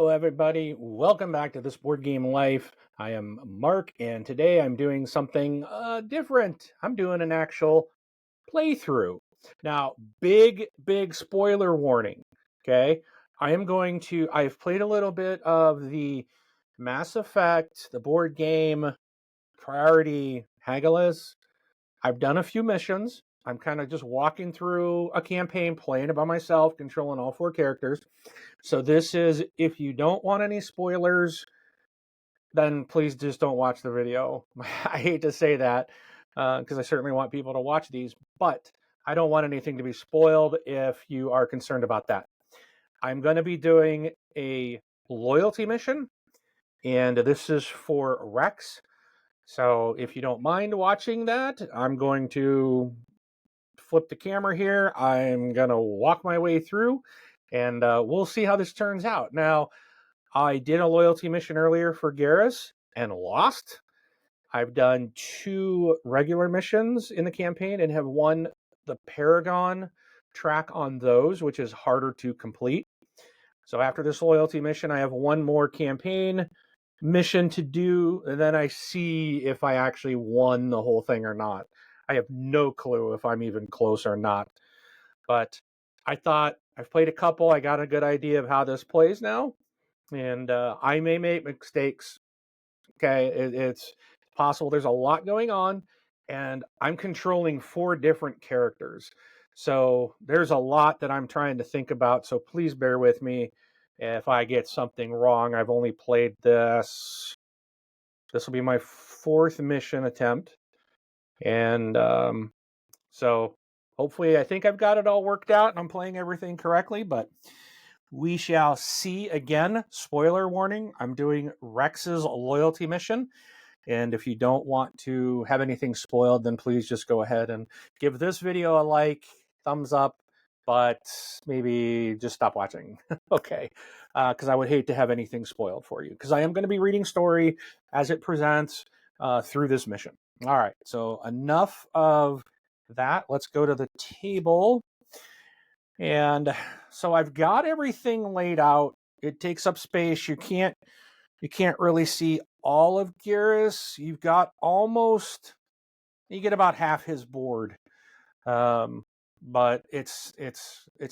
Hello, everybody. Welcome back to This Board Game Life. I am Mark, and today I'm doing something different. I'm doing an actual playthrough. Now, big spoiler warning. Okay, I've played a little bit of the Mass Effect, the board game Priority Hagalaz. I've done a few missions. I'm kind of just walking through a campaign, playing it by myself, controlling all four characters. So this is, if you don't want any spoilers, then please just don't watch the video. I hate to say that because I certainly want people to watch these, but I don't want anything to be spoiled if you are concerned about that. I'm going to be doing a loyalty mission, and this is for Wrex. So if you don't mind watching that, I'm going to flip the camera here. I'm going to walk my way through, and we'll see how this turns out. Now, I did a loyalty mission earlier for Garrus and lost. I've done 2 regular missions in the campaign and have won the Paragon track on those, which is harder to complete. So after this loyalty mission, I have 1 more campaign mission to do, and then I see if I actually won the whole thing or not. I have no clue if I'm even close or not. But I thought I've played a couple. I got a good idea of how this plays now. And I may make mistakes. Okay, it's possible. There's a lot going on, and I'm controlling 4 different characters. So there's a lot that I'm trying to think about. So please bear with me if I get something wrong. I've only played this. This will be my 4th mission attempt. And so hopefully I think I've got it all worked out and I'm playing everything correctly, but we shall see. Again, spoiler warning, I'm doing Wrex's loyalty mission. And if you don't want to have anything spoiled, then please just go ahead and give this video a like, thumbs up, but maybe just stop watching. Okay, because I would hate to have anything spoiled for you, because I am going to be reading story as it presents through this mission. All right, so enough of that. Let's go to the table. And so I've got everything laid out. It takes up space. You can't really see all of Garrus. You get about half his board. But it's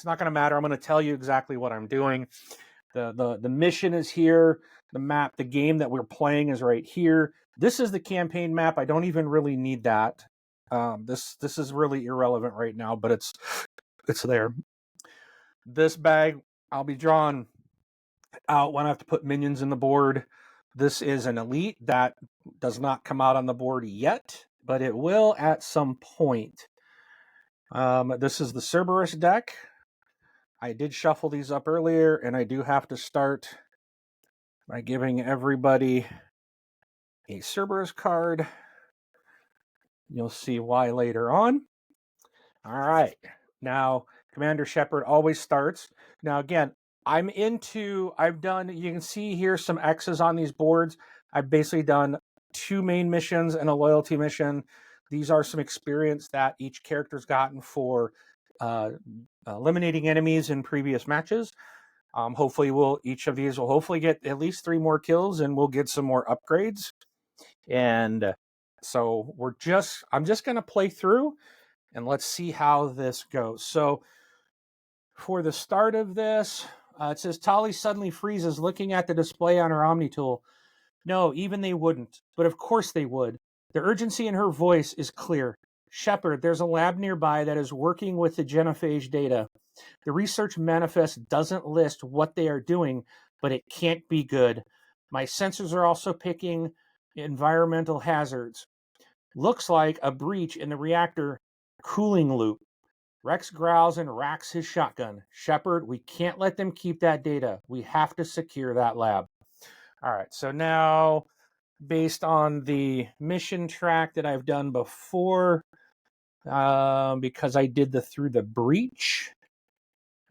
not going to matter. I'm going to tell you exactly what I'm doing. The mission is here. The map, the game that we're playing is right here. This is the campaign map. I don't even really need that. This is really irrelevant right now, but it's there. This bag, I'll be drawing out when I have to put minions in the board. This is an elite that does not come out on the board yet, but it will at some point. This is the Cerberus deck. I did shuffle these up earlier, and I do have to start by giving everybody a Cerberus card. You'll see why later on. All right. Now, Commander Shepard always starts. Now, again, you can see here some X's on these boards. I've basically done 2 main missions and a loyalty mission. These are some experience that each character's gotten for eliminating enemies in previous matches. Hopefully, each of these will hopefully get at least 3 more kills, and we'll get some more upgrades. And so I'm just going to play through, and let's see how this goes. So for the start of this, it says Tali suddenly freezes looking at the display on her Omni tool. No, even they wouldn't. But of course they would. The urgency in her voice is clear. Shepard, there's a lab nearby that is working with the genophage data. The research manifest doesn't list what they are doing, but it can't be good. My sensors are also picking environmental hazards. Looks like a breach in the reactor cooling loop. Wrex growls and racks his shotgun. Shepard, we can't let them keep that data. We have to secure that lab. All right, so now, based on the mission track that I've done before, because I did through the breach,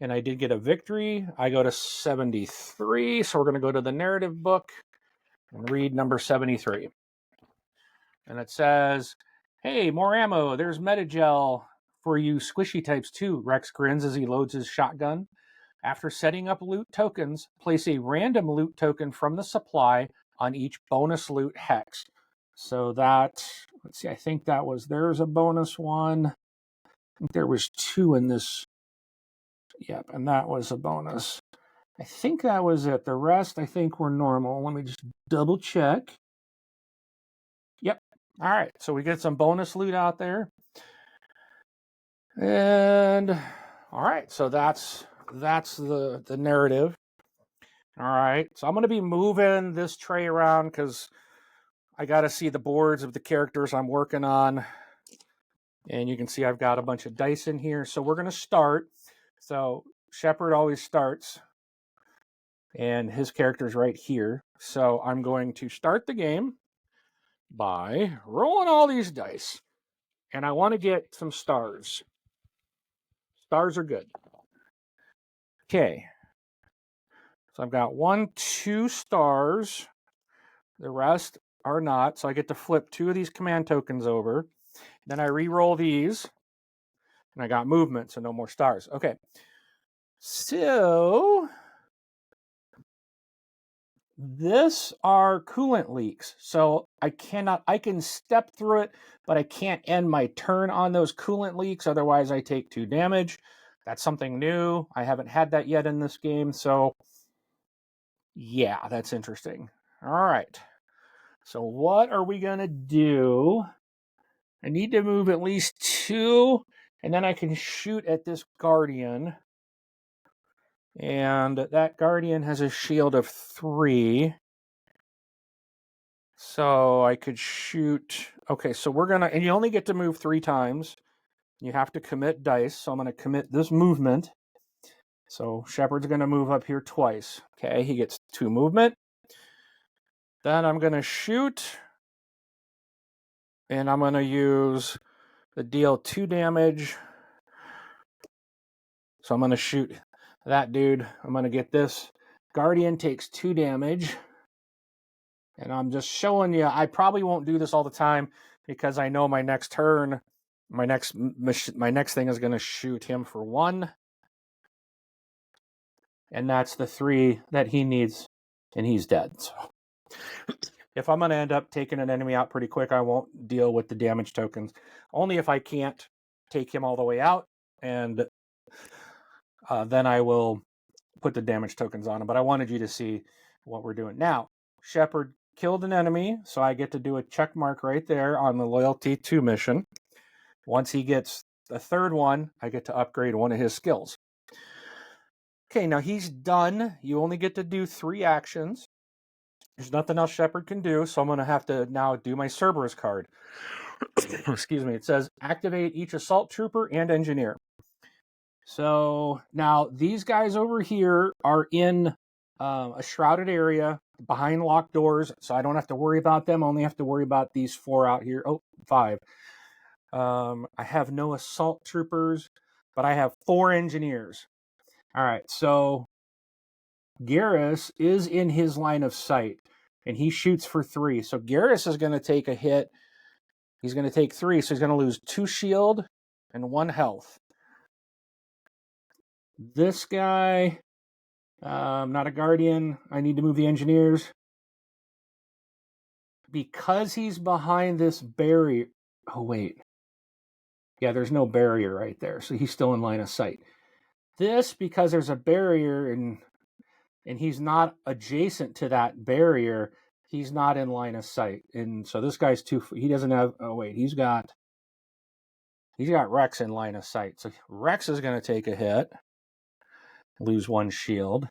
and I did get a victory, I go to 73, so we're going to go to the narrative book and read number 73. And it says, hey, more ammo. There's Metagel for you squishy types too. Wrex grins as he loads his shotgun. After setting up loot tokens, place a random loot token from the supply on each bonus loot hex. So that, let's see, I think that was, there's a bonus one. I think there was 2 in this. Yep, and that was a bonus. I think that was it. The rest, I think, were normal. Let me just double check. Yep. All right, so we get some bonus loot out there. And all right, so that's the narrative. All right, so I'm going to be moving this tray around because I got to see the boards of the characters I'm working on. And you can see I've got a bunch of dice in here. So we're going to start. So Shepard always starts. And his character's right here. So I'm going to start the game by rolling all these dice. And I want to get some stars. Stars are good. Okay. So I've got 1, 2 stars. The rest are not. So I get to flip 2 of these command tokens over. Then I re-roll these. And I got movement, so no more stars. Okay. So this are coolant leaks. So I can step through it, but I can't end my turn on those coolant leaks. Otherwise I take 2 damage. That's something new. I haven't had that yet in this game. So yeah, that's interesting. All right. So what are we going to do? I need to move at least 2, and then I can shoot at this guardian. And that guardian has a shield of 3. So I could shoot. Okay, so we're going to, and you only get to move 3 times. You have to commit dice. So I'm going to commit this movement. So Shepard's going to move up here twice. Okay, he gets 2 movement. Then I'm going to shoot. And I'm going to use the deal 2 damage. So I'm going to shoot that dude. I'm going to get this. Guardian takes 2 damage. And I'm just showing you, I probably won't do this all the time because I know my next turn, my next thing is going to shoot him for 1. And that's the 3 that he needs, and he's dead. So if I'm going to end up taking an enemy out pretty quick, I won't deal with the damage tokens. Only if I can't take him all the way out, and then I will put the damage tokens on him. But I wanted you to see what we're doing. Now, Shepard killed an enemy, so I get to do a check mark right there on the Loyalty 2 mission. Once he gets the 3rd one, I get to upgrade one of his skills. Okay, now he's done. You only get to do 3 actions. There's nothing else Shepard can do, so I'm going to have to now do my Cerberus card. Excuse me. It says activate each assault trooper and engineer. So now these guys over here are in a shrouded area behind locked doors, so I don't have to worry about them. I only have to worry about these 4 out here. Oh, 5. I have no assault troopers, but I have 4 engineers. All right, so Garrus is in his line of sight, and he shoots for 3. So Garrus is going to take a hit. He's going to take 3, so he's going to lose 2 shield and 1 health. This guy, not a guardian. I need to move the engineers. Because he's behind this barrier. Oh, wait. Yeah, there's no barrier right there, so he's still in line of sight. This, because there's a barrier and he's not adjacent to that barrier, he's not in line of sight. And so this guy's he doesn't have, oh wait, he's got Wrex in line of sight. So Wrex is going to take a hit, lose 1 shield.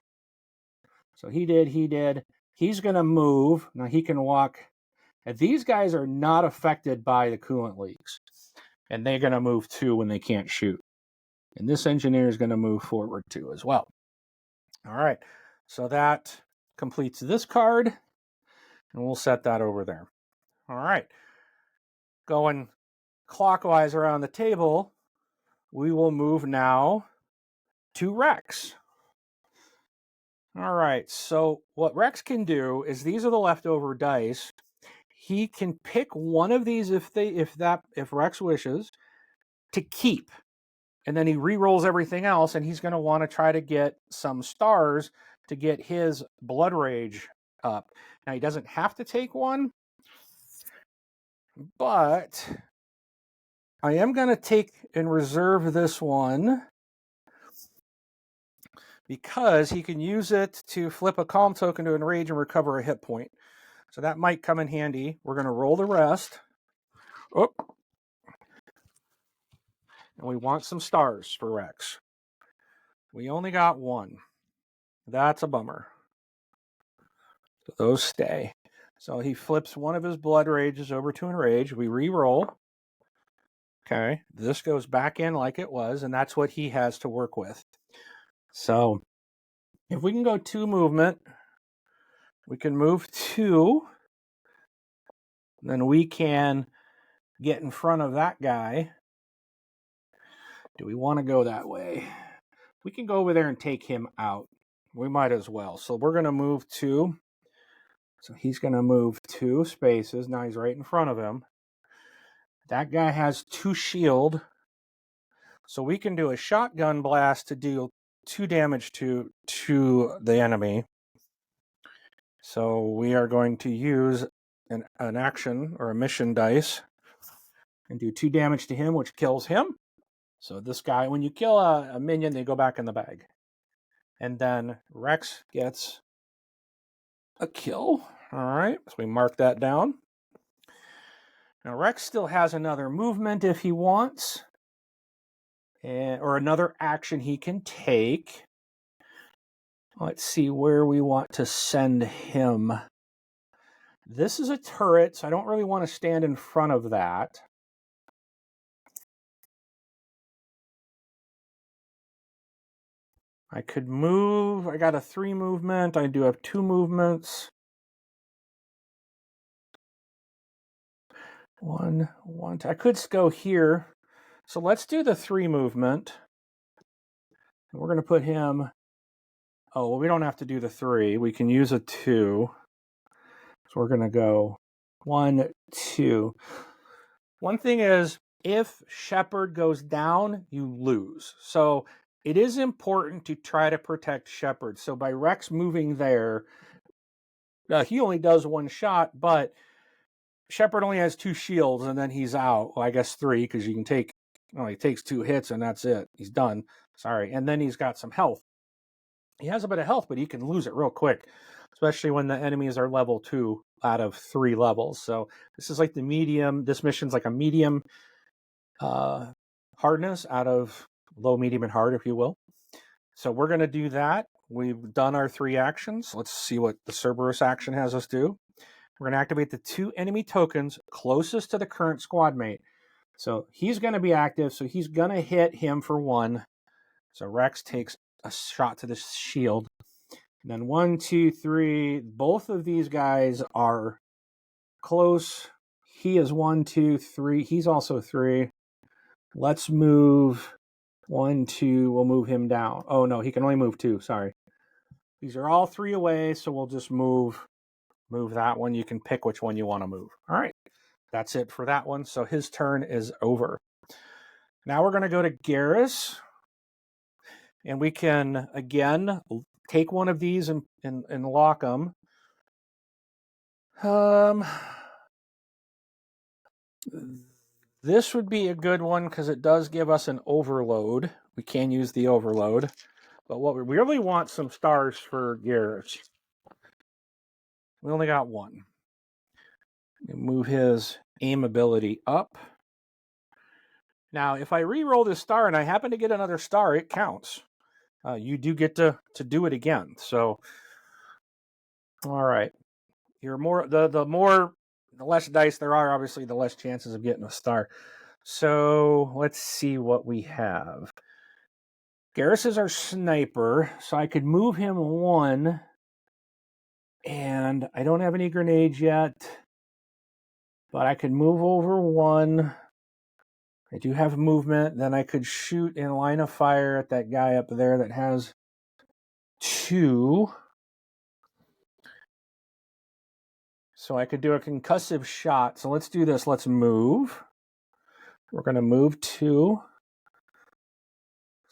So he did. He's going to move. Now he can walk. And these guys are not affected by the coolant leaks. And they're going to move 2 when they can't shoot. And this engineer is going to move forward 2 as well. All right. So that completes this card. And we'll set that over there. All right. Going clockwise around the table, we will move now to Wrex. All right. So what Wrex can do is, these are the leftover dice. He can pick one of these if Wrex wishes to keep. and then he re-rolls everything else, and he's going to want to try to get some stars to get his blood rage up. Now, he doesn't have to take one, but I am going to take and reserve this one because he can use it to flip a calm token to enrage and recover a hit point. So that might come in handy. We're going to roll the rest. Oh. And we want some stars for Wrex. We only got one. That's a bummer. So those stay. So he flips one of his blood rages over to enrage. We re-roll. Okay. This goes back in like it was, and that's what he has to work with. So if we can go 2 movement, we can move 2. Then we can get in front of that guy. Do we want to go that way? We can go over there and take him out. We might as well. So we're going to move 2. So he's going to move 2 spaces. Now he's right in front of him. That guy has 2 shield. So we can do a shotgun blast to deal 2 damage to the enemy. So we are going to use an action or a mission dice and do 2 damage to him, which kills him. So this guy, when you kill a minion, they go back in the bag. And then Wrex gets a kill. All right, so we mark that down. Now Wrex still has another movement if he wants, or another action he can take. Let's see where we want to send him. This is a turret, so I don't really want to stand in front of that. I could move. I got a 3 movement. I do have 2 movements. 1. I could go here. So let's do the 3 movement. We're going to put him. Oh, well, we don't have to do the 3. We can use a 2. So we're going to go 1, 2. One thing is, if Shepherd goes down, you lose. So it is important to try to protect Shepherd. So by Wrex moving there, he only does 1 shot, but Shepherd only has 2 shields, and then he's out. Well, I guess 3, because you can take, he takes 2 hits, and that's it. He's done. Sorry. And then he's got some health. He has a bit of health, but he can lose it real quick, especially when the enemies are level 2 out of 3 levels. So this is like the medium. This mission's like a medium hardness out of low, medium, and hard, if you will. So we're going to do that. We've done our 3 actions. Let's see what the Cerberus action has us do. We're going to activate the 2 enemy tokens closest to the current squad mate. So he's going to be active, so he's going to hit him for 1. So Wrex takes a shot to the shield. And then 1, 2, 3. Both of these guys are close. He is 1, 2, 3. He's also 3. Let's move 1, 2. We'll move him down. Oh, no, he can only move 2. Sorry. These are all 3 away, so we'll just move that one. You can pick which one you want to move. All right. That's it for that one. So his turn is over. Now we're going to go to Garrus. And we can, again, take one of these and lock them. This would be a good one because it does give us an overload. We can use the overload. But what we really want some stars for Garrus. We only got 1. Move his aim ability up. Now, if I re-roll this star and I happen to get another star, it counts. You do get to do it again. So, all right. You're more the less dice there are, obviously, the less chances of getting a star. So let's see what we have. Garrus is our sniper, so I could move him 1. And I don't have any grenades yet, but I could move over 1. I do have movement. Then I could shoot in line of fire at that guy up there that has 2. So I could do a concussive shot. So let's do this. Let's move. We're going to move 2.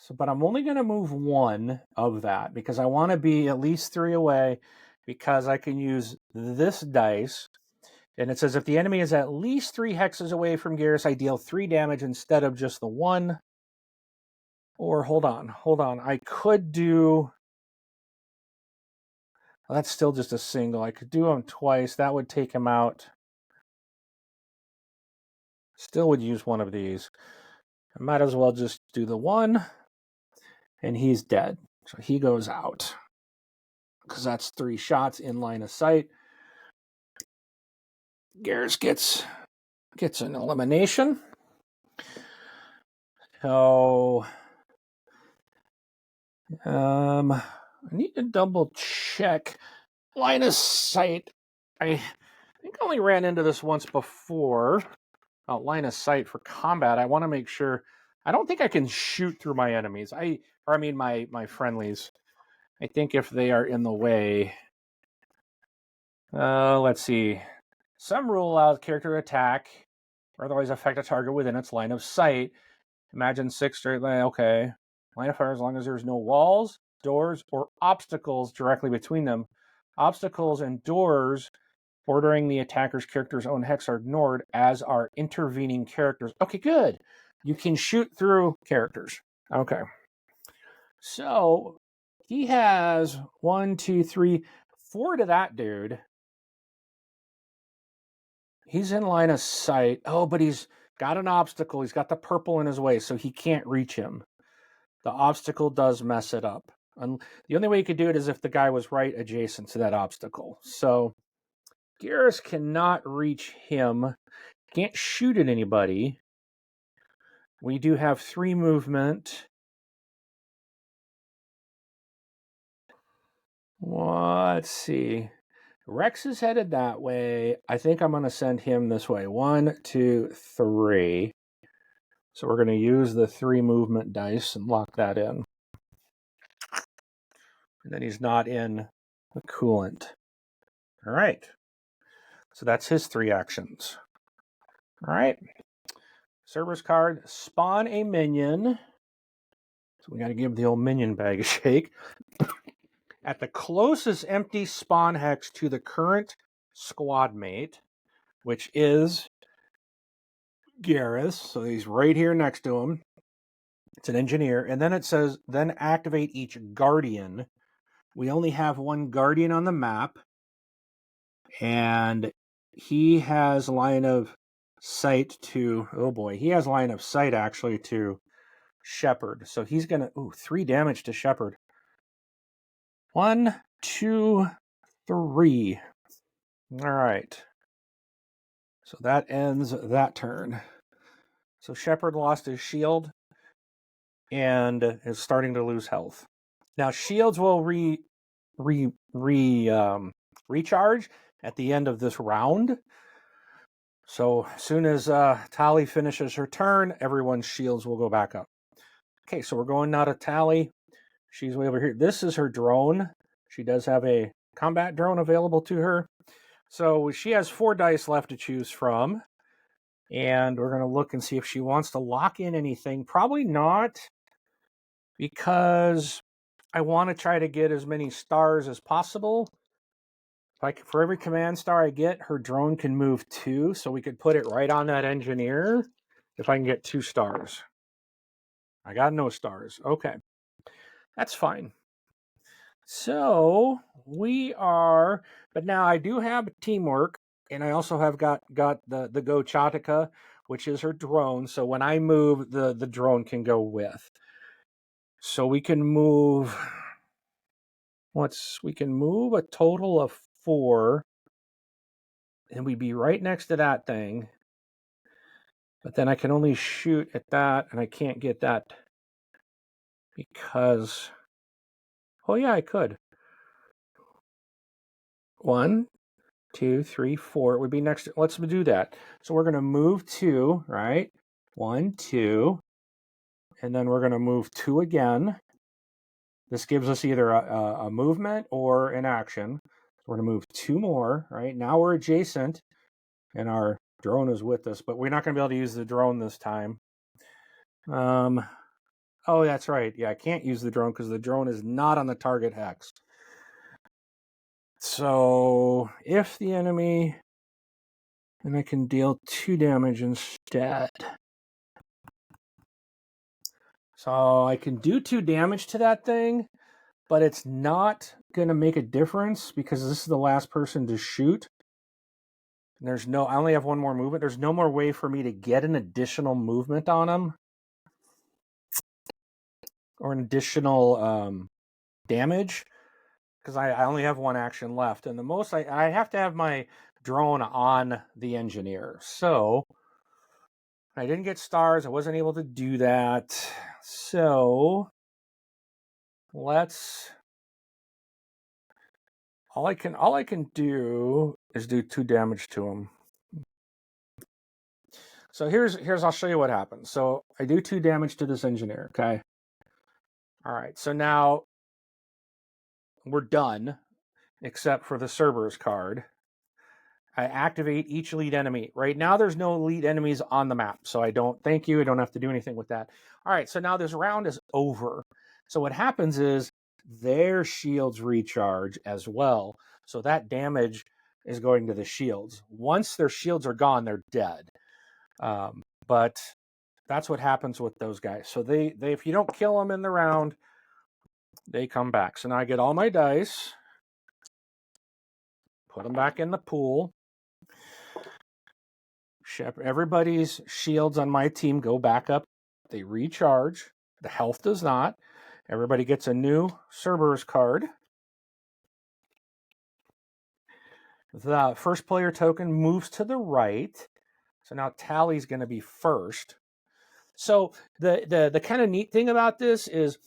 So, but I'm only going to move one of that because I want to be at least 3 away, because I can use this dice. And it says if the enemy is at least 3 hexes away from Garrus, I deal 3 damage instead of just the 1. Or hold on. I could do... Well, that's still just a single. I could do him twice. That would take him out. Still would use one of these. I might as well just do the 1. And he's dead. So he goes out. Because that's 3 shots in line of sight. Garrus gets an elimination. So I need to double check line of sight. I think I only ran into this once before. Line of sight for combat. I want to make sure. I don't think I can shoot through my enemies. My friendlies. I think if they are in the way. Let's see. Some rule allows character to attack or otherwise affect a target within its line of sight. Imagine 6 straight line. Okay. Line of fire as long as there's no walls, doors, or obstacles directly between them. Obstacles and doors bordering the attacker's character's own hex are ignored, as are intervening characters. Okay, good. You can shoot through characters. Okay. So he has 1, 2, 3, 4 to that dude. He's in line of sight. Oh, but he's got an obstacle. He's got the purple in his way, so he can't reach him. The obstacle does mess it up. And the only way you could do it is if the guy was right adjacent to that obstacle. So Garrus cannot reach him. Can't shoot at anybody. We do have 3 movement. Let's see. Wrex is headed that way. I think I'm going to send him this way. 1, 2, 3. So we're going to use the 3 movement dice and lock that in. And then he's not in the coolant. All right. So that's his 3 actions. All right. Cerberus card, spawn a minion. So we got to give the old minion bag a shake. At the closest empty spawn hex to the current squad mate, which is Garrus. So he's right here next to him. It's an engineer. And then it says, then activate each guardian. We only have 1 guardian on the map. And he has line of sight to, oh boy, he has line of sight actually to Shepherd. So he's going to, 3 damage to Shepherd. 1, 2, 3. All right. So that ends that turn. So Shepherd lost his shield and is starting to lose health. Now shields will recharge at the end of this round. So as soon as Tali finishes her turn, everyone's shields will go back up. Okay, so we're going now to Tali. She's way over here. This is her drone. She does have a combat drone available to her. So she has 4 dice left to choose from. And we're going to look and see if she wants to lock in anything. Probably not, because I want to try to get as many stars as possible. Like for every command star I get, her drone can move 2, so we could put it right on that engineer if I can get 2 stars. I got no stars. Okay. That's fine. So we are, but now I do have teamwork, and I also have got the Go Chatika, which is her drone. So when I move, the drone can go with. So we can move, we can move a total of 4, and we'd be right next to that thing. But then I can only shoot at that, and I can't get that because, oh yeah, I could. 1, 2, 3, 4. It would be next. Let's do that. So we're going to move 2, right? 1, 2. And then we're going to move 2 again. This gives us either a movement or an action. So we're going to move 2 more, right? Now we're adjacent, and our drone is with us, but we're not going to be able to use the drone this time. Oh, that's right. Yeah, I can't use the drone because the drone is not on the target hex. So if the enemy, then I can deal 2 damage instead. So I can do 2 damage to that thing, but it's not going to make a difference because this is the last person to shoot. And I only have 1 more movement. There's no more way for me to get an additional movement on him or an additional damage because I only have 1 action left. And the most I have to have my drone on the engineer. So I didn't get stars. I wasn't able to do that. So all I can do is do 2 damage to him. So here's I'll show you what happens. So I do 2 damage to this engineer, okay? All right. So now we're done except for the Cerberus card. I activate each lead enemy. Right now there's no lead enemies on the map. So I don't have to do anything with that. All right. So now this round is over. So what happens is their shields recharge as well. So that damage is going to the shields. Once their shields are gone, they're dead. But that's what happens with those guys. So they if you don't kill them in the round, they come back. So now I get all my dice, put them back in the pool. Everybody's shields on my team go back up. They recharge. The health does not. Everybody gets a new Cerberus card. The first player token moves to the right. So now Tally's going to be first. So the kind of neat thing about this is,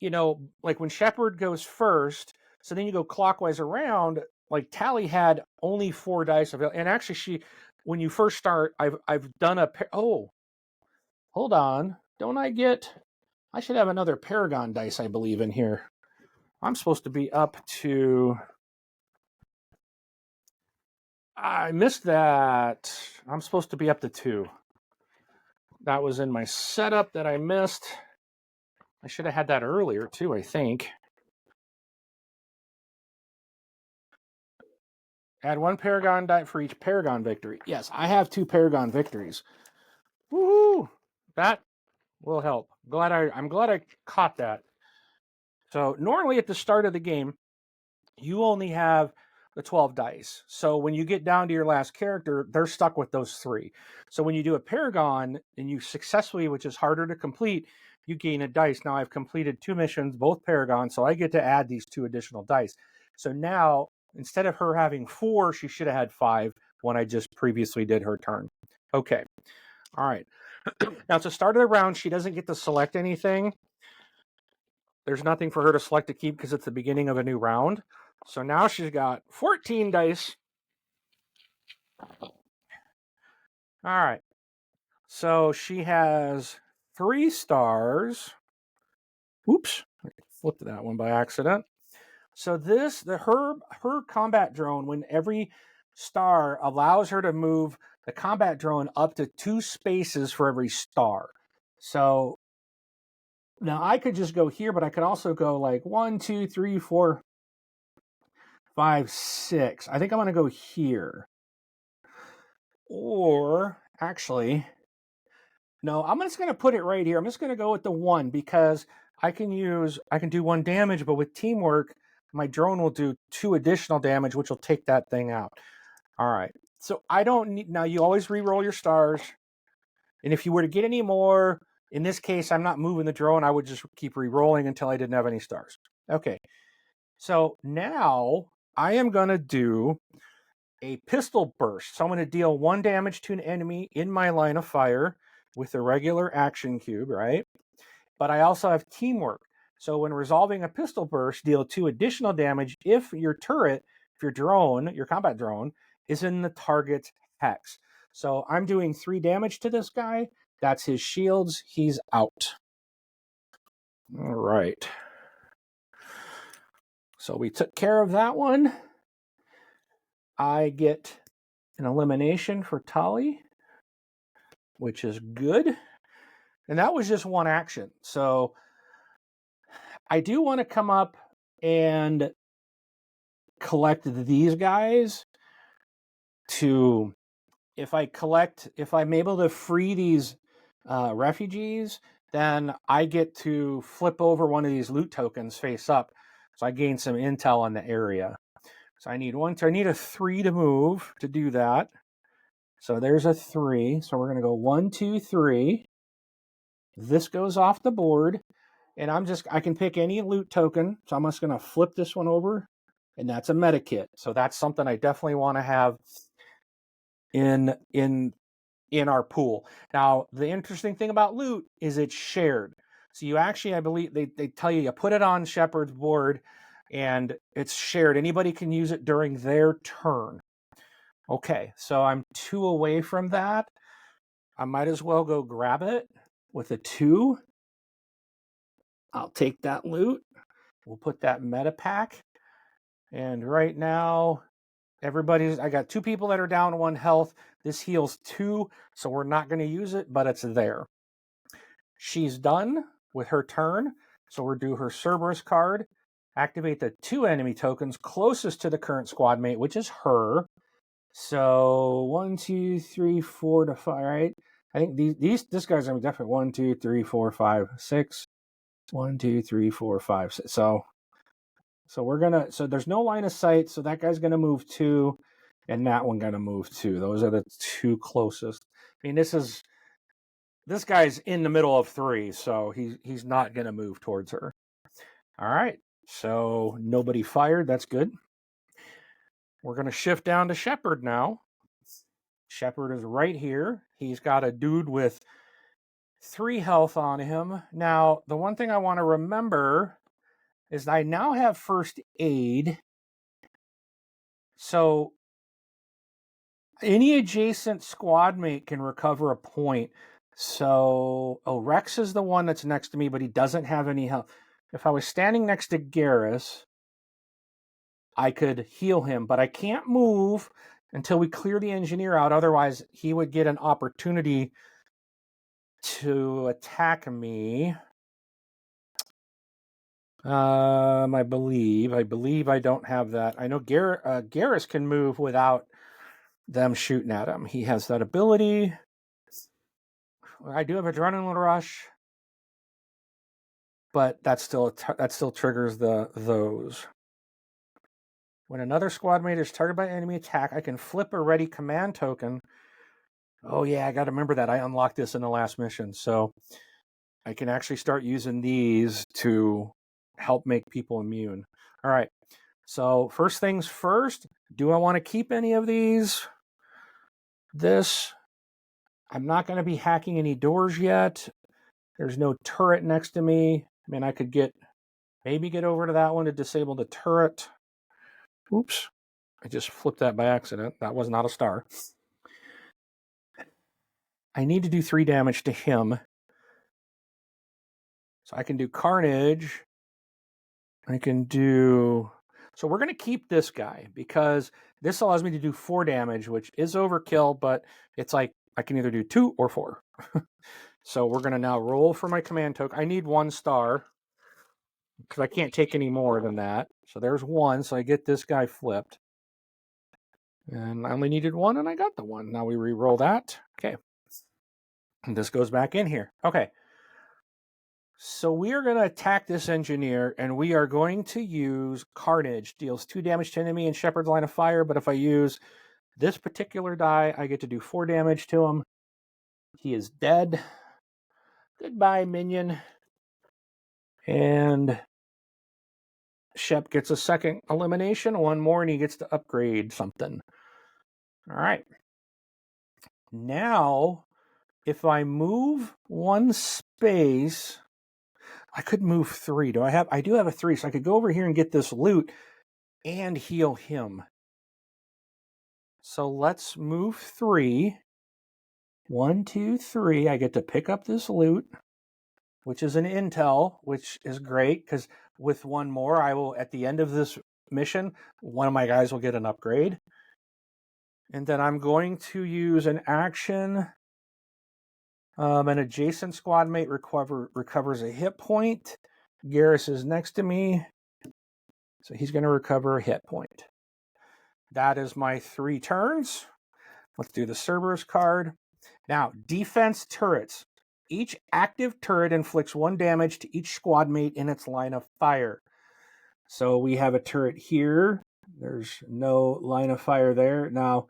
like when Shepard goes first, so then you go clockwise around, like Tally had only 4 dice available. And actually when you first start, I've done oh, hold on. I should have another Paragon dice, I believe, in here. I'm supposed to be up to, I missed that. I'm supposed to be up to 2. That was in my setup that I missed. I should have had that earlier too, I think. Add 1 Paragon die for each Paragon victory. Yes, I have 2 Paragon victories. Woohoo! That will help. I'm glad I caught that. So normally at the start of the game, you only have the 12 dice. So when you get down to your last character, they're stuck with those 3. So when you do a Paragon and you successfully, which is harder to complete, you gain a dice. Now I've completed 2 missions, both Paragons, so I get to add these 2 additional dice. So now, instead of her having 4, she should have had 5 when I just previously did her turn. Okay. All right. Now, at the start of the round, she doesn't get to select anything. There's nothing for her to select to keep because it's the beginning of a new round. So now she's got 14 dice. All right. So she has 3 stars. Oops. I flipped that one by accident. So her combat drone, when every star allows her to move the combat drone up to 2 spaces for every star. So now I could just go here, but I could also go like 1, 2, 3, 4, 5, 6. I think I'm going to go here. Or actually, no, I'm just going to put it right here. I'm just going to go with the 1 because I can do 1 damage, but with teamwork, my drone will do 2 additional damage, which will take that thing out. All right. So I don't need, now you always re-roll your stars. And if you were to get any more, in this case, I'm not moving the drone. I would just keep re-rolling until I didn't have any stars. Okay. So now I am going to do a pistol burst. So I'm going to deal 1 damage to an enemy in my line of fire with a regular action cube, right? But I also have teamwork. So when resolving a pistol burst, deal 2 additional damage if your turret, if your drone, your combat drone, is in the target's hex. So I'm doing 3 damage to this guy. That's his shields. He's out. All right. So we took care of that one. I get an elimination for Tali, which is good. And that was just one action. So I do want to come up and collect these guys to, if I'm able to free these refugees, then I get to flip over one of these loot tokens face up. So I gain some intel on the area. So I need a 3 to move to do that. So there's a 3. So we're going to go 1, 2, 3. This goes off the board. And I can pick any loot token. So I'm just going to flip this one over. And that's a meta kit. So that's something I definitely want to have in our pool. Now, the interesting thing about loot is it's shared. So you actually, I believe, they tell you put it on Shepard's board and it's shared. Anybody can use it during their turn. Okay, so I'm 2 away from that. I might as well go grab it with a 2. I'll take that loot. We'll put that meta pack. And right now, I got 2 people that are down 1 health. This heals 2, so we're not going to use it, but it's there. She's done with her turn, so we'll do her Cerberus card. Activate the 2 enemy tokens closest to the current squad mate, which is her. So 1, 2, 3, 4 to 5, right? I think this guy's gonna be definitely 1, 2, 3, 4, 5, 6. 1, 2, 3, 4, 5, 6. So there's no line of sight, so that guy's gonna move 2, and that one gonna move 2. Those are the 2 closest. I mean, this guy's in the middle of 3, so he's not gonna move towards her. All right, so nobody fired. That's good. We're gonna shift down to Shepard now. Shepard is right here. He's got a dude with 3 health on him. Now, the one thing I want to remember is I now have first aid. So any adjacent squad mate can recover a point. So, Wrex is the one that's next to me, but he doesn't have any health. If I was standing next to Garrus, I could heal him, but I can't move until we clear the engineer out. Otherwise, he would get an opportunity to attack me. I believe I don't have that. I know Garrus can move without them shooting at him. He has that ability. I do have adrenaline rush, but that still triggers those. When another squad mate is targeted by enemy attack, I can flip a ready command token. Oh yeah, I got to remember that. I unlocked this in the last mission, so I can actually start using these to help make people immune. All right. So first things first, do I want to keep any of these? I'm not going to be hacking any doors yet. There's no turret next to me. I mean, I could maybe get over to that one to disable the turret. Oops. I just flipped that by accident. That was not a star. I need to do 3 damage to him. So I can do Carnage. So we're going to keep this guy because this allows me to do 4 damage, which is overkill, but it's like I can either do 2 or 4. So we're going to now roll for my command token. I need 1 star because I can't take any more than that. So there's 1, so I get this guy flipped. And I only needed 1, and I got the 1. Now we re-roll that. Okay. And this goes back in here. Okay. So we are going to attack this engineer, and we are going to use Carnage. Deals 2 damage to enemy in Shepard's line of fire, but if I use this particular die, I get to do 4 damage to him. He is dead. Goodbye, minion. And Shep gets a second elimination, 1 more, and he gets to upgrade something. All right. Now, if I move 1 space, I could move 3. I do have a 3, so I could go over here and get this loot and heal him. So let's move 3. 1, 2, 3. I get to pick up this loot, which is an intel, which is great because with 1 more, I will, at the end of this mission, one of my guys will get an upgrade. And then I'm going to use an action An adjacent squad mate recovers a hit point. Garrus is next to me, so he's going to recover a hit point. That is my 3 turns. Let's do the Cerberus card. Now, defense turrets. Each active turret inflicts 1 damage to each squad mate in its line of fire. So we have a turret here. There's no line of fire there. Now,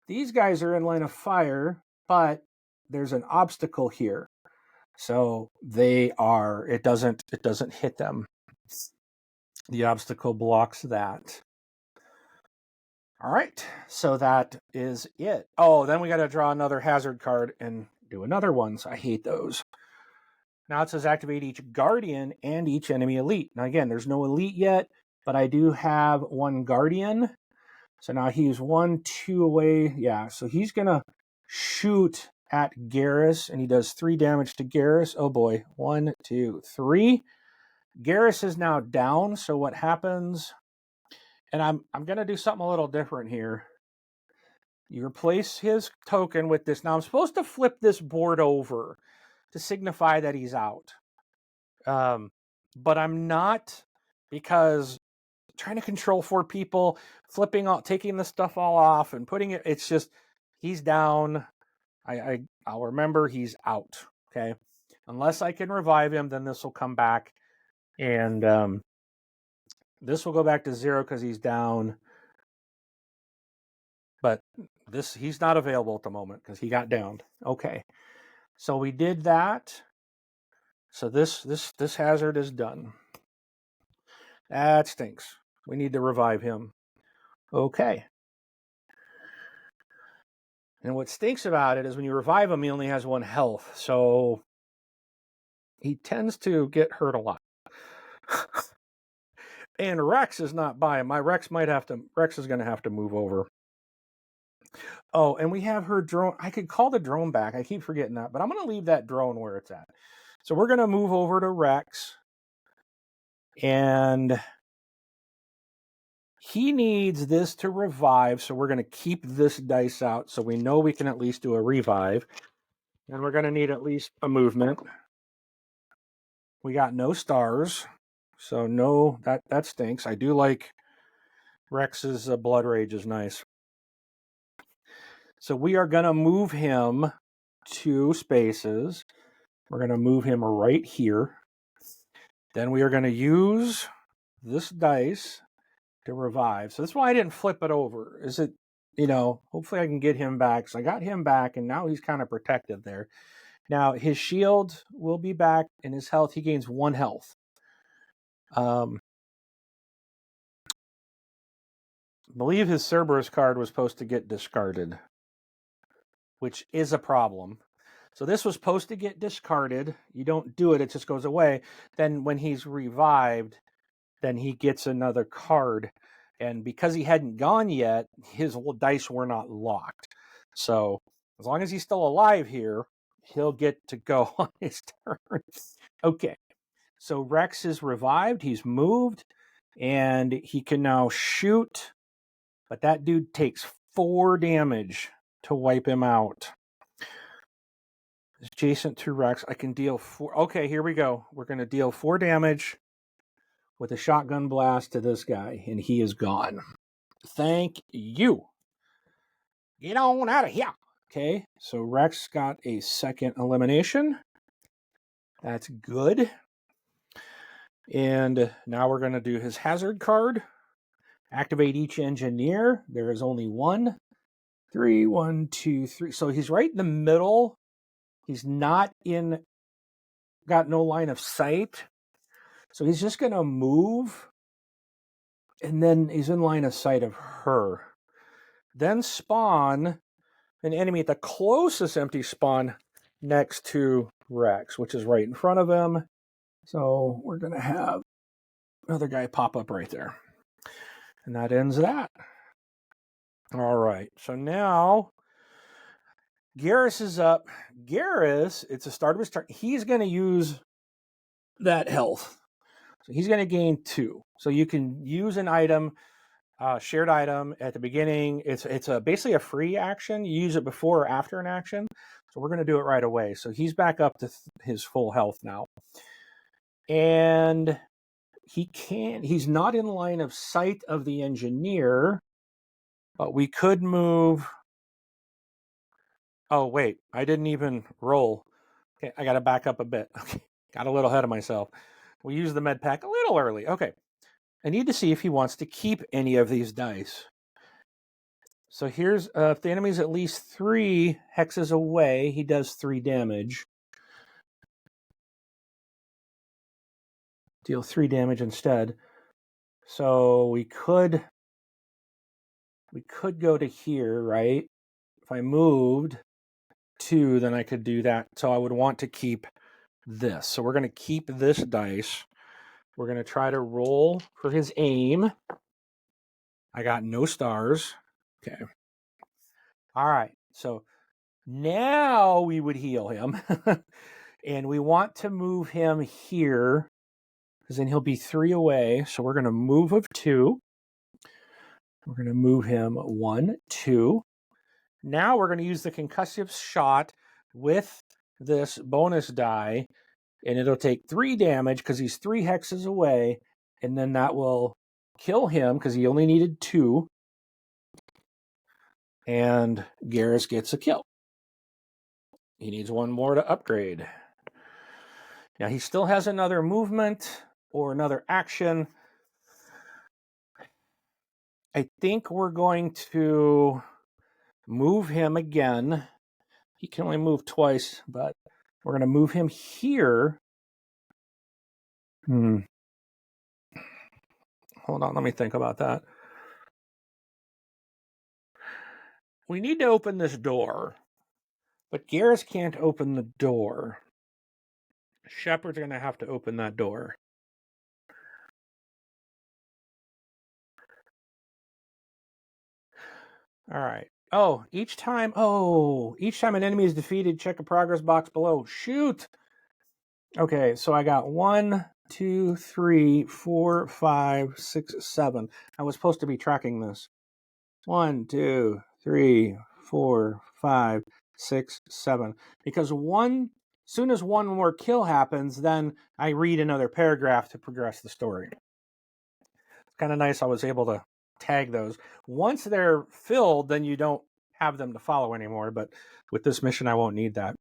these guys are in line of fire, but there's an obstacle here. So it doesn't hit them. The obstacle blocks that. All right, so that is it. Oh, then we got to draw another hazard card and do another one. So I hate those. Now it says activate each Guardian and each enemy elite. Now again, there's no elite yet, but I do have 1 Guardian. So now he's 1, 2 away. Yeah, so he's going to shoot at Garrus, and he does 3 damage to Garrus. Oh boy, 1, 2, 3. Garrus is now down, so what happens... And I'm going to do something a little different here. You replace his token with this. Now, I'm supposed to flip this board over to signify that he's out. But I'm not, because trying to control 4 people, taking the stuff all off and putting it, it's just, he's down. I'll remember he's out, okay? Unless I can revive him, then this will come back. And this will go back to 0 because he's down. But he's not available at the moment because he got downed. Okay. So we did that. So this hazard is done. That stinks. We need to revive him. Okay. And what stinks about it is when you revive him, he only has 1 health. So he tends to get hurt a lot. And Wrex is not by him. Wrex is going to have to move over. Oh, and we have her drone. I could call the drone back. I keep forgetting that, but I'm going to leave that drone where it's at. So we're going to move over to Wrex. And he needs this to revive, so we're going to keep this dice out so we know we can at least do a revive. And we're going to need at least a movement. We got no stars. So no, that stinks. I do like Rex's Blood Rage is nice. So we are going to move him 2 spaces. We're going to move him right here. Then we are going to use this dice to revive. So that's why I didn't flip it over. Hopefully I can get him back. So I got him back, and now he's kind of protected there. Now his shield will be back, and his health, he gains 1 health. I believe his Cerberus card was supposed to get discarded, which is a problem. So this was supposed to get discarded. You don't do it, it just goes away. Then when he's revived, then he gets another card. And because he hadn't gone yet, his dice were not locked. So as long as he's still alive here, he'll get to go on his turn. Okay. So Wrex is revived. He's moved. And he can now shoot. But that dude takes 4 damage to wipe him out. Adjacent to Wrex, I can deal 4. Okay, here we go. We're going to deal 4 damage with a shotgun blast to this guy, and he is gone. Thank you. Get on out of here. Okay, so Wrex got a 2nd elimination. That's good. And now we're going to do his hazard card. Activate each engineer. There is only 1. 3, 1, 2, 3. So he's right in the middle. He's got no line of sight. So he's just going to move. And then he's in line of sight of her. Then spawn an enemy at the closest empty spawn next to Wrex, which is right in front of him. So we're going to have another guy pop up right there. And that ends that. All right. So now Garrus is up. Garrus, it's a start of his turn. He's going to use that health. So he's going to gain 2. So you can use an item shared item at the beginning. It's basically a free action. You use it before or after an action. So we're going to do it right away. So he's back up to his full health now. And he's not in line of sight of the engineer, but we could move. Oh, wait, I didn't even roll. Okay, I got to back up a bit. Okay, got a little ahead of myself. We used the med pack a little early. Okay, I need to see if he wants to keep any of these dice. So here's, if the enemy's at least 3 hexes away, he does 3 damage. Deal 3 damage instead. So we could go to here, right? If I moved 2, then I could do that. So I would want to keep this. So we're going to keep this dice. We're going to try to roll for his aim. I got no stars. Okay. All right. So now we would heal him. And we want to move him here because then he'll be 3 away. So we're going to move of 2. We're going to move him 1, 2. Now we're going to use the concussive shot with this bonus die, and it'll take 3 damage because he's 3 hexes away, and then that will kill him because he only needed 2, and Garrus gets a kill. He needs 1 more to upgrade. Now he still has another movement or another action. I think we're going to move him again. He can only move twice, but we're going to move him here. Hold on, let me think about that. We need to open this door, but Garrus can't open the door. Shepard's going to have to open that door. All right. Each time an enemy is defeated, check a progress box below. Shoot! Okay, so I got 1, 2, 3, 4, 5, 6, 7. I was supposed to be tracking this. 1, 2, 3, 4, 5, 6, 7. Because soon as one more kill happens, then I read another paragraph to progress the story. It's kind of nice I was able to tag those. Once they're filled, then you don't have them to follow anymore, but with this mission I won't need that.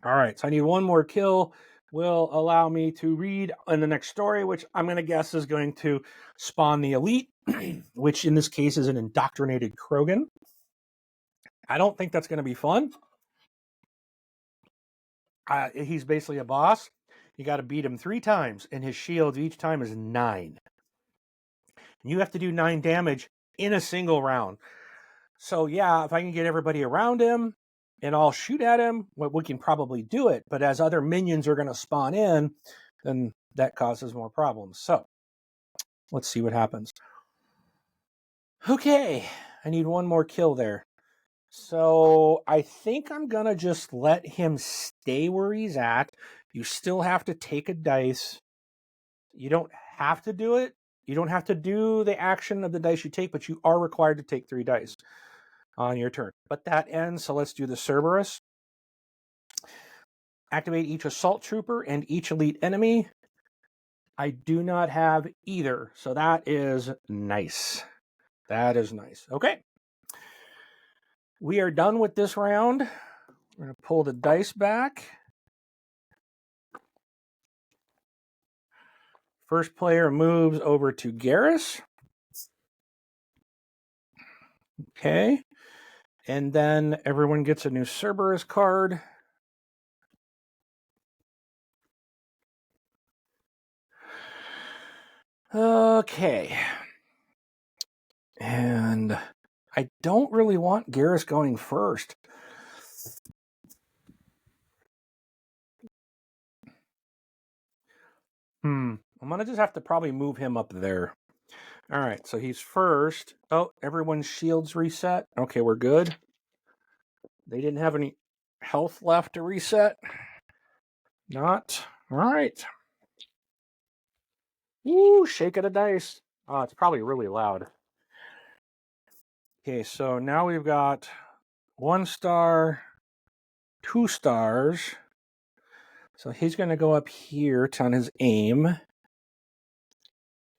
All right, so I need 1 more kill. Will allow me to read in the next story, which I'm going to guess is going to spawn the elite, which in this case is an indoctrinated Krogan. I don't think that's going to be fun. He's basically a boss. You got to beat him 3 times, and his shield each time is 9. And you have to do 9 damage in a single round. So yeah, if I can get everybody around him and all shoot at him, well, we can probably do it. But as other minions are going to spawn in, then that causes more problems. So let's see what happens. Okay, I need 1 more kill there. So I think I'm going to just let him stay where he's at. You still have to take a dice. You don't have to do it. You don't have to do the action of the dice you take, but you are required to take 3 dice on your turn. But that ends, so let's do the Cerberus. Activate each assault trooper and each elite enemy. I do not have either, so that is nice. That is nice. Okay. We are done with this round. We're going to pull the dice back. First player moves over to Garrus. Okay. And then everyone gets a new Cerberus card. Okay. And I don't really want Garrus going first. I'm going to just have to probably move him up there. All right, so he's first. Oh, everyone's shields reset. Okay, we're good. They didn't have any health left to reset. Not. All right. Woo, shake of the dice. It's probably really loud. Okay, so now we've got 1 star, 2 stars. So he's going to go up here on his aim,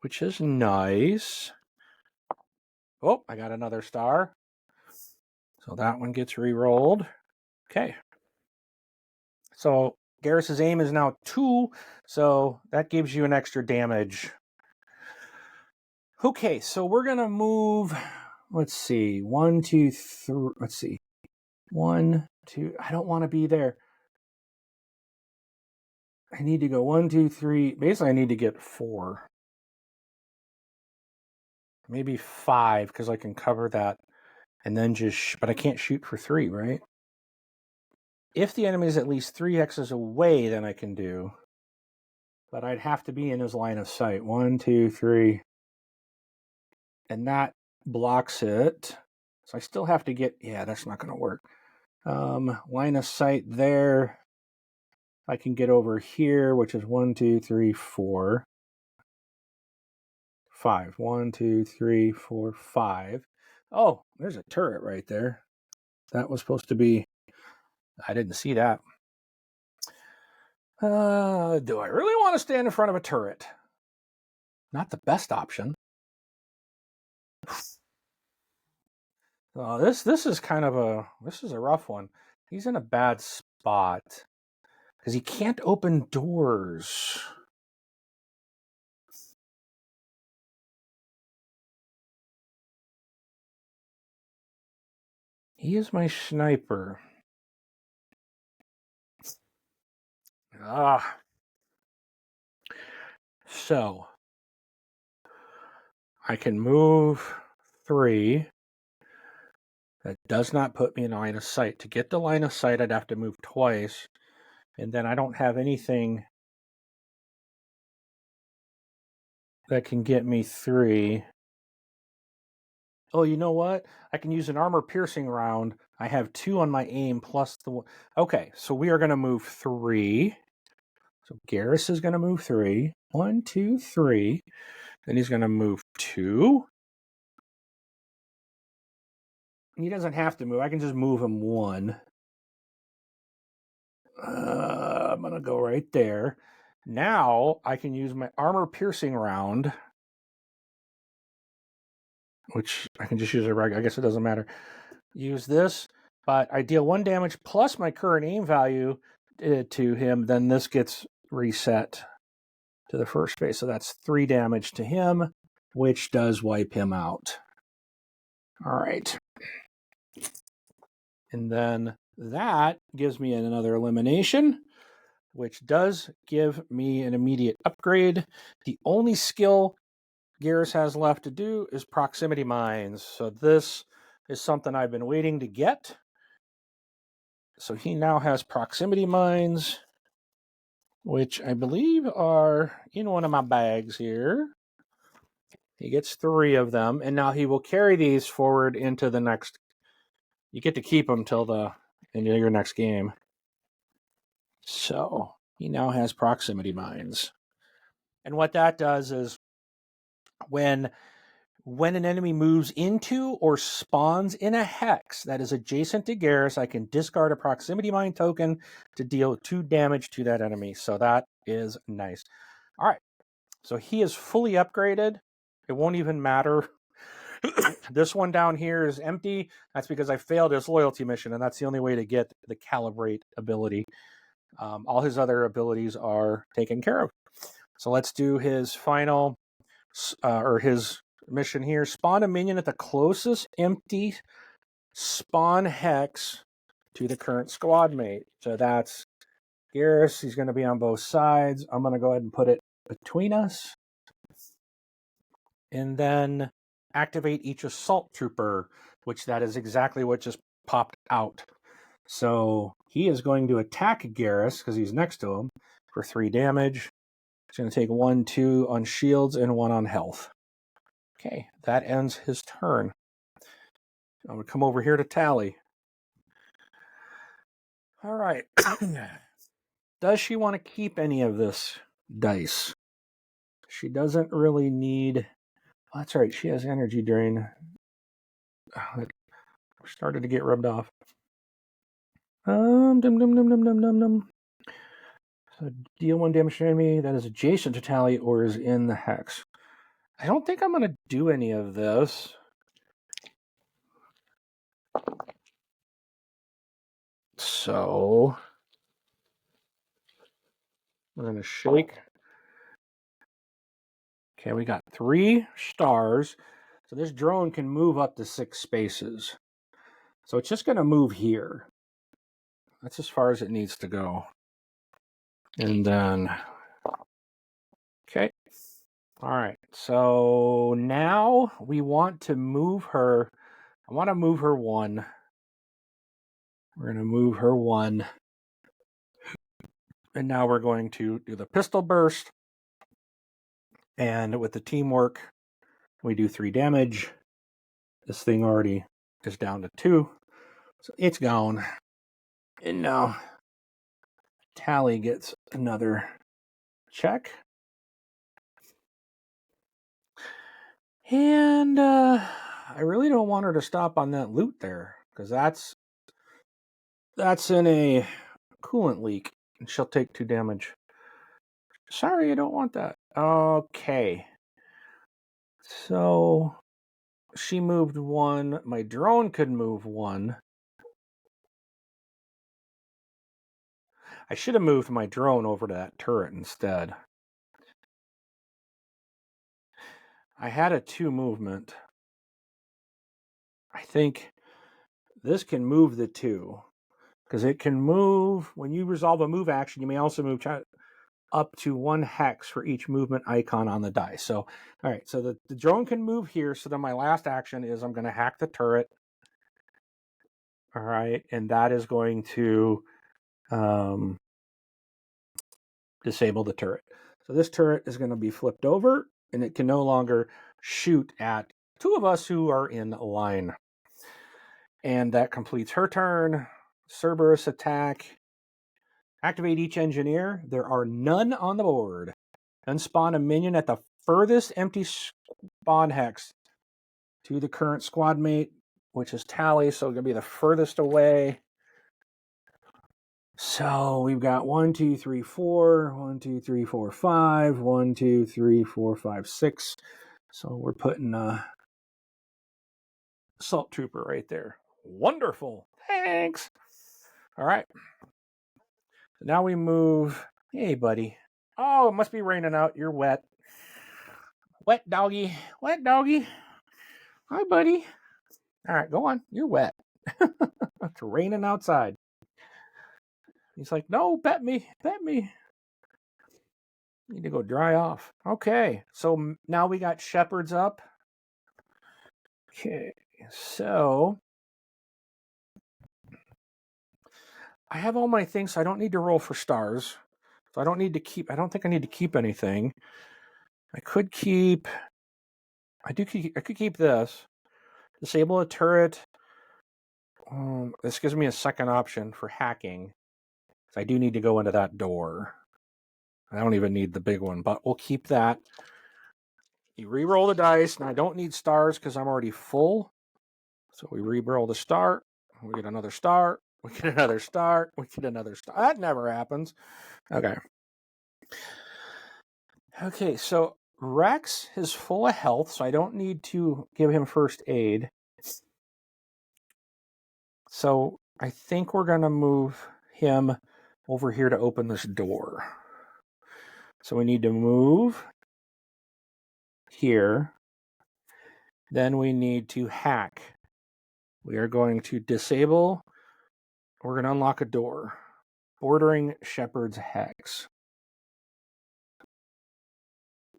which is nice. Oh, I got another star. So that one gets re-rolled. Okay. So Garrus's aim is now 2, so that gives you an extra damage. Okay, so we're going to move, let's see, 1, 2, 3, let's see. 1, 2, I don't want to be there. I need to go 1, 2, 3. Basically, I need to get 4. Maybe 5, because I can cover that. And then just, but I can't shoot for 3, right? If the enemy is at least 3 hexes away, then I can do. But I'd have to be in his line of sight. 1, 2, 3. And that blocks it. So I still have to get, yeah, that's not going to work. Line of sight there. I can get over here, which is 1, 2, 3, 4. 5. 1, 2, 3, 4, 5. Oh, there's a turret right there. That was supposed to be, I didn't see that. Do I really want to stand in front of a turret? Not the best option. This is kind of a rough one. He's in a bad spot because he can't open doors. He is my sniper. So I can move 3. That does not put me in line of sight. To get the line of sight, I'd have to move twice. And then I don't have anything that can get me 3. Oh, you know what? I can use an armor-piercing round. I have 2 on my aim plus the 1. Okay, so we are going to move 3. So Garrus is going to move 3. 1, 2, 3. Then he's going to move 2. He doesn't have to move. I can just move him 1. I'm going to go right there. Now I can use my armor-piercing round, which I can just use a regular. I guess it doesn't matter. Use this, but I deal 1 damage plus my current aim value to him. Then this gets reset to the first phase. So that's 3 damage to him, which does wipe him out. All right. And then that gives me another elimination, which does give me an immediate upgrade. The only skill Garrus has left to do is proximity mines. So this is something I've been waiting to get. So he now has proximity mines, which I believe are in one of my bags here. He gets 3 of them, and now he will carry these forward into the next. You get to keep them till the end of your next game. So he now has proximity mines. And what that does is when an enemy moves into or spawns in a hex that is adjacent to Garrus, I can discard a proximity mine token to deal 2 damage to that enemy. So that is nice. All right. So he is fully upgraded. It won't even matter. This one down here is empty. That's because I failed his loyalty mission, and that's the only way to get the calibrate ability. All his other abilities are taken care of. So let's do his final, or his mission here. Spawn a minion at the closest empty spawn hex to the current squad mate. So that's Garrus. He's going to be on both sides. I'm going to go ahead and put it between us. And then activate each assault trooper, which that is exactly what just popped out. So he is going to attack Garrus because he's next to him for 3 damage. He's going to take 1, 2 on shields and 1 on health. Okay, that ends his turn. I'm going to come over here to tally. All right. Does she want to keep any of this dice? She doesn't really need That's right. She has energy drain. It started to get rubbed off. Dum dum dum dum dum dum dum. So deal 1 damage to enemy that is adjacent to Tally or is in the hex. I don't think I'm going to do any of this. So we're going to shake. Okay, we got 3 stars. So this drone can move up to 6 spaces. So it's just going to move here. That's as far as it needs to go. And then, okay. All right. So now we want to move her. I want to move her 1. We're going to move her 1. And now we're going to do the pistol burst. And with the teamwork, we do 3 damage. This thing already is down to 2. So it's gone. And now Tally gets another check. And I really don't want her to stop on that loot there, because that's in a coolant leak, and she'll take 2 damage. Sorry, I don't want that. Okay. So she moved 1. My drone could move 1. I should have moved my drone over to that turret instead. I had a 2 movement. I think this can move the 2. Because it can move, when you resolve a move action, you may also move up to 1 hex for each movement icon on the dice. So, all right, so the drone can move here. So then my last action is I'm going to hack the turret. All right, and that is going to disable the turret. So this turret is going to be flipped over, and it can no longer shoot at 2 of us who are in line. And that completes her turn. Cerberus attack. Activate each engineer. There are none on the board. Unspawn a minion at the furthest empty spawn hex to the current squad mate, which is Tally, so it's going to be the furthest away. So we've got 1, 2, 3, 4, 1, 2, 3, 4, 5, 1, 2, 3, 4, 5, 6. So we're putting a assault trooper right there. Wonderful. Thanks. All right. Now we move. Hey, buddy. Oh, it must be raining out. You're wet. Wet doggy. Wet doggy. Hi, buddy. All right, go on. You're wet. It's raining outside. He's like, no, pet me. Pet me. Need to go dry off. Okay, so now we got shepherds up. Okay, so I have all my things, so I don't need to roll for stars. So I don't need to keep, I don't think I need to keep anything. I could keep, I could keep this. Disable a turret. This gives me a second option for hacking. So I do need to go into that door. I don't even need the big one, but we'll keep that. You re-roll the dice, and I don't need stars because I'm already full. So we re-roll the star. We get another star. We get another star. We get another star. That never happens. Okay. Okay, so Wrex is full of health, so I don't need to give him first aid. So I think we're going to move him over here to open this door. So we need to move here. Then we need to hack. We are going to disable. We're going to unlock a door. Bordering Shepherd's Hex.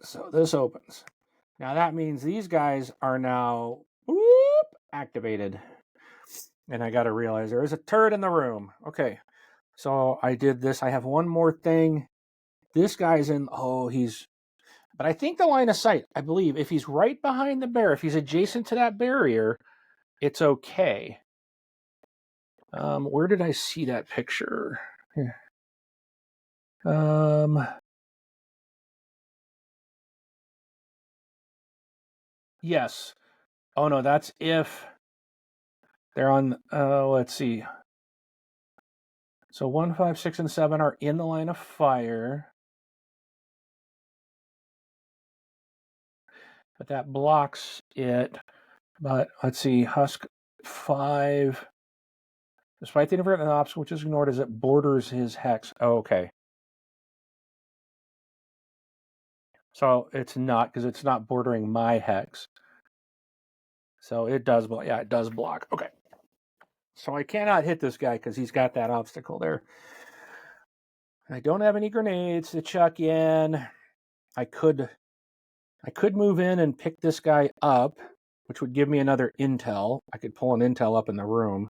So this opens. Now that means these guys are now activated. And I got to realize there is a turret in the room. Okay. So I did this. I have one more thing. This guy's in. Oh, he's. But I think the line of sight, I believe, if he's right behind the bear, if he's adjacent to that barrier, it's okay. Where did I see that picture? Here. Yes. Oh no, that's if they're on. Let's see. So 1, 5, 6, and 7 are in the line of fire, but that blocks it. But let's see, Husk 5. Despite the different obstacle which is ignored as it borders his hex. Oh, okay. So it's not, because it's not bordering my hex. So it does block. Yeah, it does block. Okay. So I cannot hit this guy because he's got that obstacle there. I don't have any grenades to chuck in. I could move in and pick this guy up, which would give me another intel. I could pull an intel up in the room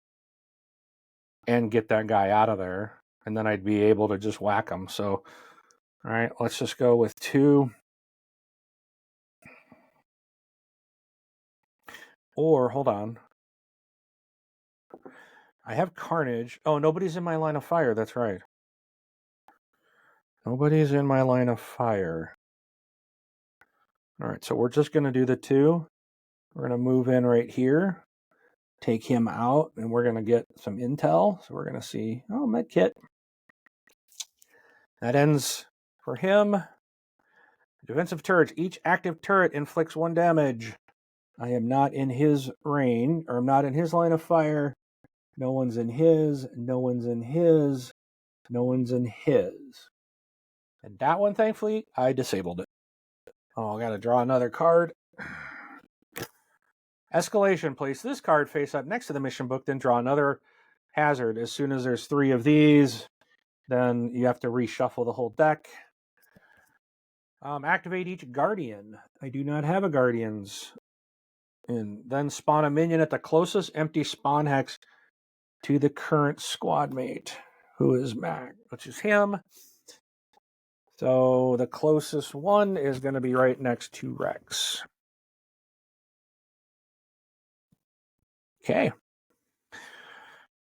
and get that guy out of there, and then I'd be able to just whack him. So, all right, let's just go with 2. Or, hold on. I have Carnage. Oh, nobody's in my line of fire. That's right. Nobody's in my line of fire. All right, so we're just going to do the 2. We're going to move in right here, take him out, and we're going to get some intel. So we're going to see, oh, med kit. That ends for him. Defensive turrets. Each active turret inflicts 1 damage. I am not in his range, or I'm not in his line of fire. No one's in his. No one's in his. No one's in his. And that one, thankfully, I disabled it. Oh, I got to draw another card. Escalation. Place this card face up next to the mission book, then draw another hazard. As soon as there's 3 of these, then you have to reshuffle the whole deck. Activate each guardian. I do not have a guardians. And then spawn a minion at the closest empty spawn hex to the current squad mate, who is Mac, which is him. So the closest one is going to be right next to Wrex. Okay.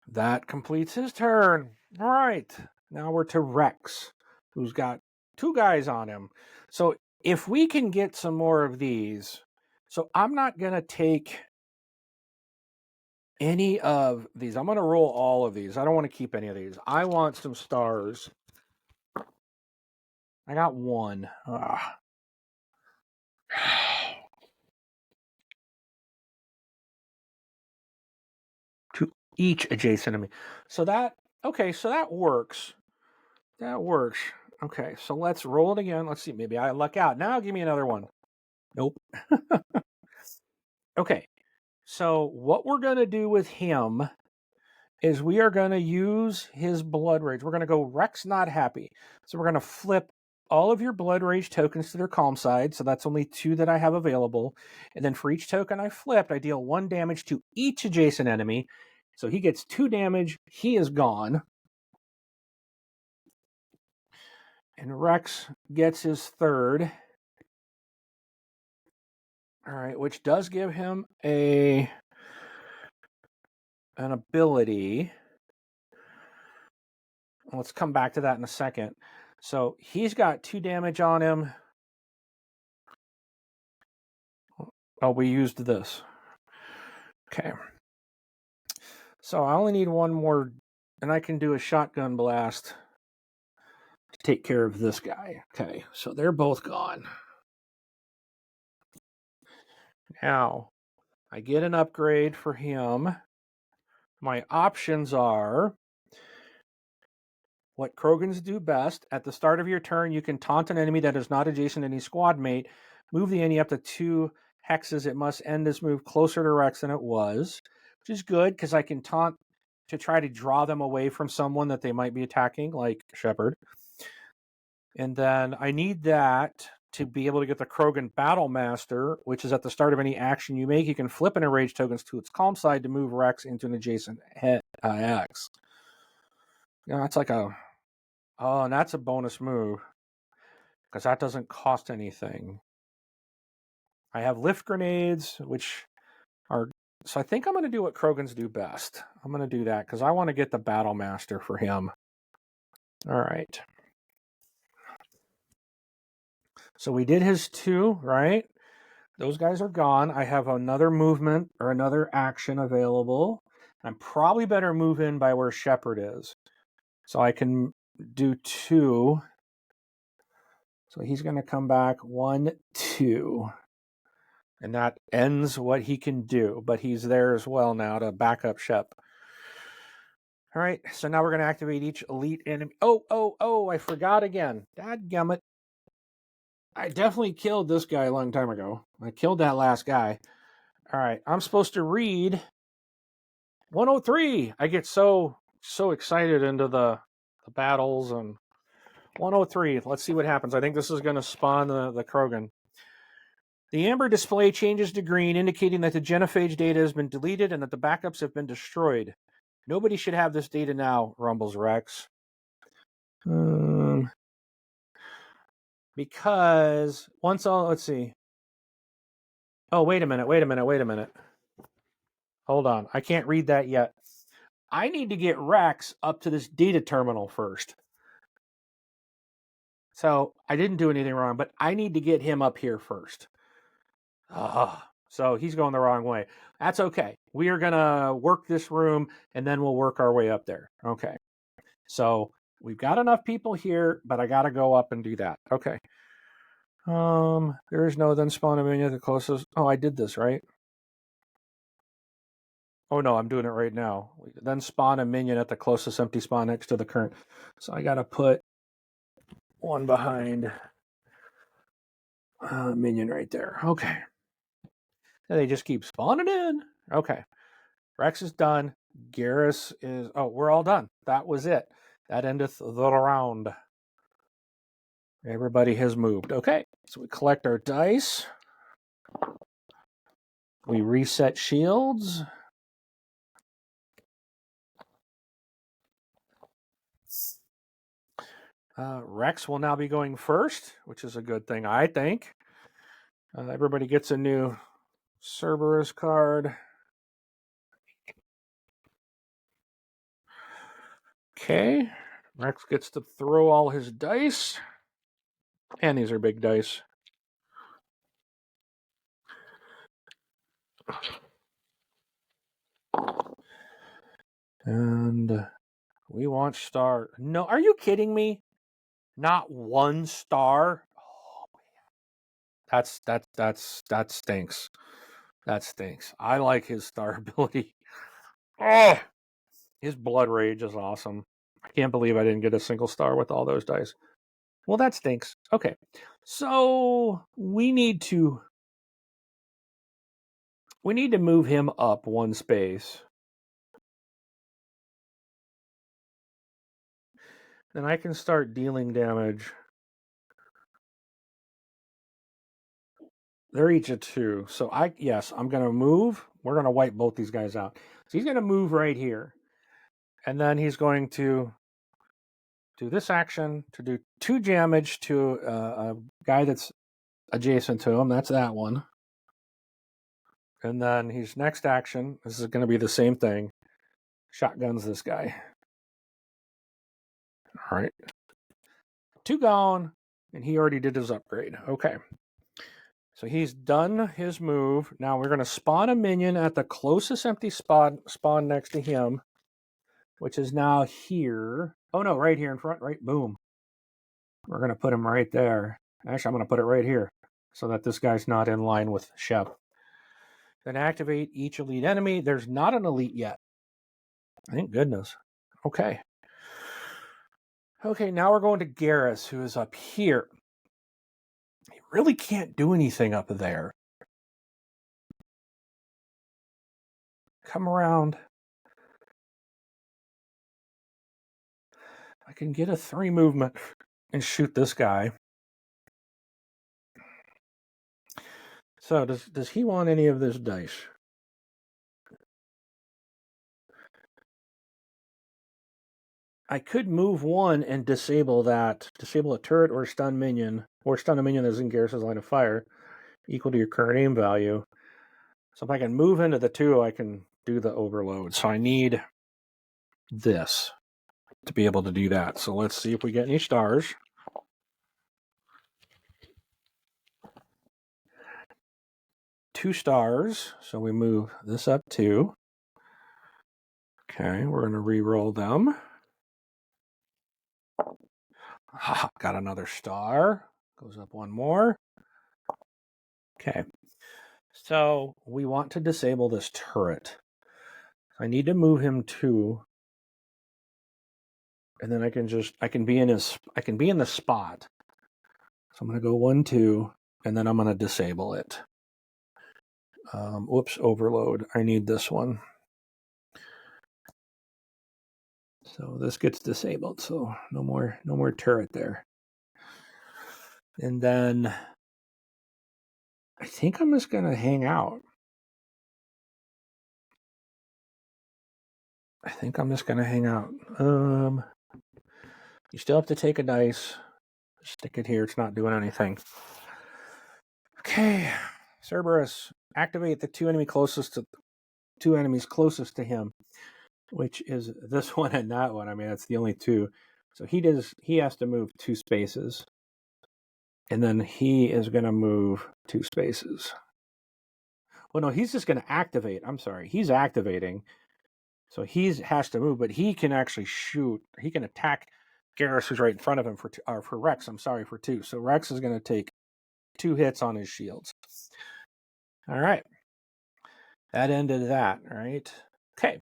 That completes his turn. All right. Now we're to Wrex, who's got 2 guys on him. So if we can get some more of these, so I'm not going to take any of these. I'm going to roll all of these. I don't want to keep any of these. I want some stars. I got 1. To each adjacent enemy. So that, okay, so that works. That works. Okay, so let's roll it again. Let's see. Maybe I luck out. Now give me another one. Nope. Okay, so what we're going to do with him is we are going to use his blood rage. We're going to go Wrex not happy. So we're going to flip all of your blood rage tokens to their calm side. So that's only 2 that I have available. And then for each token I flipped, I deal 1 damage to each adjacent enemy. So he gets 2 damage. He is gone. And Wrex gets his 3rd. All right, which does give him an ability. Let's come back to that in a second. So he's got 2 damage on him. Oh, we used this. Okay. So I only need 1 more, and I can do a shotgun blast to take care of this guy. Okay, so they're both gone. Now, I get an upgrade for him. My options are what Krogans do best. At the start of your turn, you can taunt an enemy that is not adjacent to any squad mate. Move the enemy up to 2 hexes. It must end this move closer to Wrex than it was, which is good because I can taunt to try to draw them away from someone that they might be attacking, like Shepard. And then I need that to be able to get the Krogan Battle Master, which is at the start of any action you make. You can flip an enraged tokens to its calm side to move Wrex into an adjacent hex. Yeah, that's like a... Oh, and that's a bonus move, because that doesn't cost anything. I have lift grenades, which are... So I think I'm going to do what Krogans do best. I'm going to do that, because I want to get the Battle Master for him. All right. So we did his 2, right? Those guys are gone. I have another movement or another action available. I'm probably better move in by where Shepherd is. So I can do 2. So he's going to come back 1, 2. And that ends what he can do. But he's there as well now to back up Shep. All right, so now we're going to activate each elite enemy. Oh, I forgot again. Dadgummit. I definitely killed this guy a long time ago. I killed that last guy. All right, I'm supposed to read 103. I get so excited into the battles and 103. Let's see what happens. I think this is going to spawn the Krogan. The amber display changes to green, indicating that the genophage data has been deleted and that the backups have been destroyed. Nobody should have this data now, rumbles Wrex. Because once all, let's see. Oh, wait a minute. Hold on. I can't read that yet. I need to get Wrex up to this data terminal first. So I didn't do anything wrong, but I need to get him up here first. So he's going the wrong way. That's okay. We are going to work this room and then we'll work our way up there. Okay. So we've got enough people here, but I got to go up and do that. Okay. There is no then spawn a minion at the closest. Oh, I did this, right? Oh no, I'm doing it right now. Then spawn a minion at the closest empty spawn next to the current. So I got to put one behind minion right there. Okay. And they just keep spawning in. Okay. Wrex is done. Garrus is... Oh, we're all done. That was it. That endeth the round. Everybody has moved. Okay. So we collect our dice. We reset shields. Wrex will now be going first, which is a good thing, I think. Everybody gets a new Cerberus card. Okay. Wrex gets to throw all his dice. And these are big dice. And we want star. No, are you kidding me? Not one star? Oh, that stinks. That stinks. I like his star ability. Oh, his blood rage is awesome. I can't believe I didn't get a single star with all those dice. Well, that stinks. Okay. So we need to move him up one space. Then I can start dealing damage. They're each at 2. So I'm going to move. We're going to wipe both these guys out. So he's going to move right here. And then he's going to do this action to do 2 damage to a guy that's adjacent to him. That's that one. And then his next action, this is going to be the same thing. Shotguns this guy. All right. 2 gone, and he already did his upgrade. Okay. So he's done his move. Now we're going to spawn a minion at the closest empty spawn next to him, which is now here. Oh, no, right here in front, right? Boom. We're going to put him right there. Actually, I'm going to put it right here so that this guy's not in line with Shep. Then activate each elite enemy. There's not an elite yet. Thank goodness. Okay. Okay, now we're going to Garrus, who is up here. He really can't do anything up there. Come around. I can get a 3 movement and shoot this guy. So does he want any of this dice? I could move 1 and disable a turret or stun minion, or stun a minion that's in Garrus' line of fire, equal to your current aim value. So if I can move into the 2, I can do the overload. So I need this to be able to do that. So let's see if we get any stars. 2 stars, so we move this up 2. Okay, we're going to re-roll them. Got another star. Goes up 1 more. Okay, so we want to disable this turret. I need to move him 2, and then I can be in the spot. So I'm going to go 1, 2, and then I'm going to disable it. Whoops, overload. I need this one. So this gets disabled. So no more turret there. And then I think I'm just going to hang out. You still have to take a dice. Stick it here. It's not doing anything. Okay. Cerberus, activate the 2 enemies closest to him, which is this one and that one. I mean, that's the only 2. So he has to move 2 spaces. And then he is going to move 2 spaces. Well, no, he's just going to activate. I'm sorry. He's activating. So he has to move, but he can actually shoot. He can attack Garrus, who's right in front of him, for Wrex. I'm sorry, for 2. So Wrex is going to take 2 hits on his shields. All right. That ended that, all right? Okay.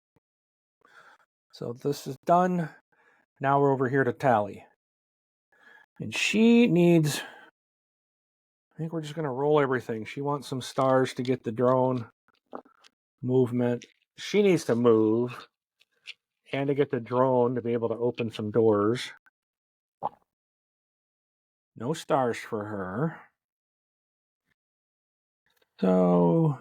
So this is done. Now we're over here to Tally. And she needs... I think we're just going to roll everything. She wants some stars to get the drone movement. She needs to move and to get the drone to be able to open some doors. No stars for her. So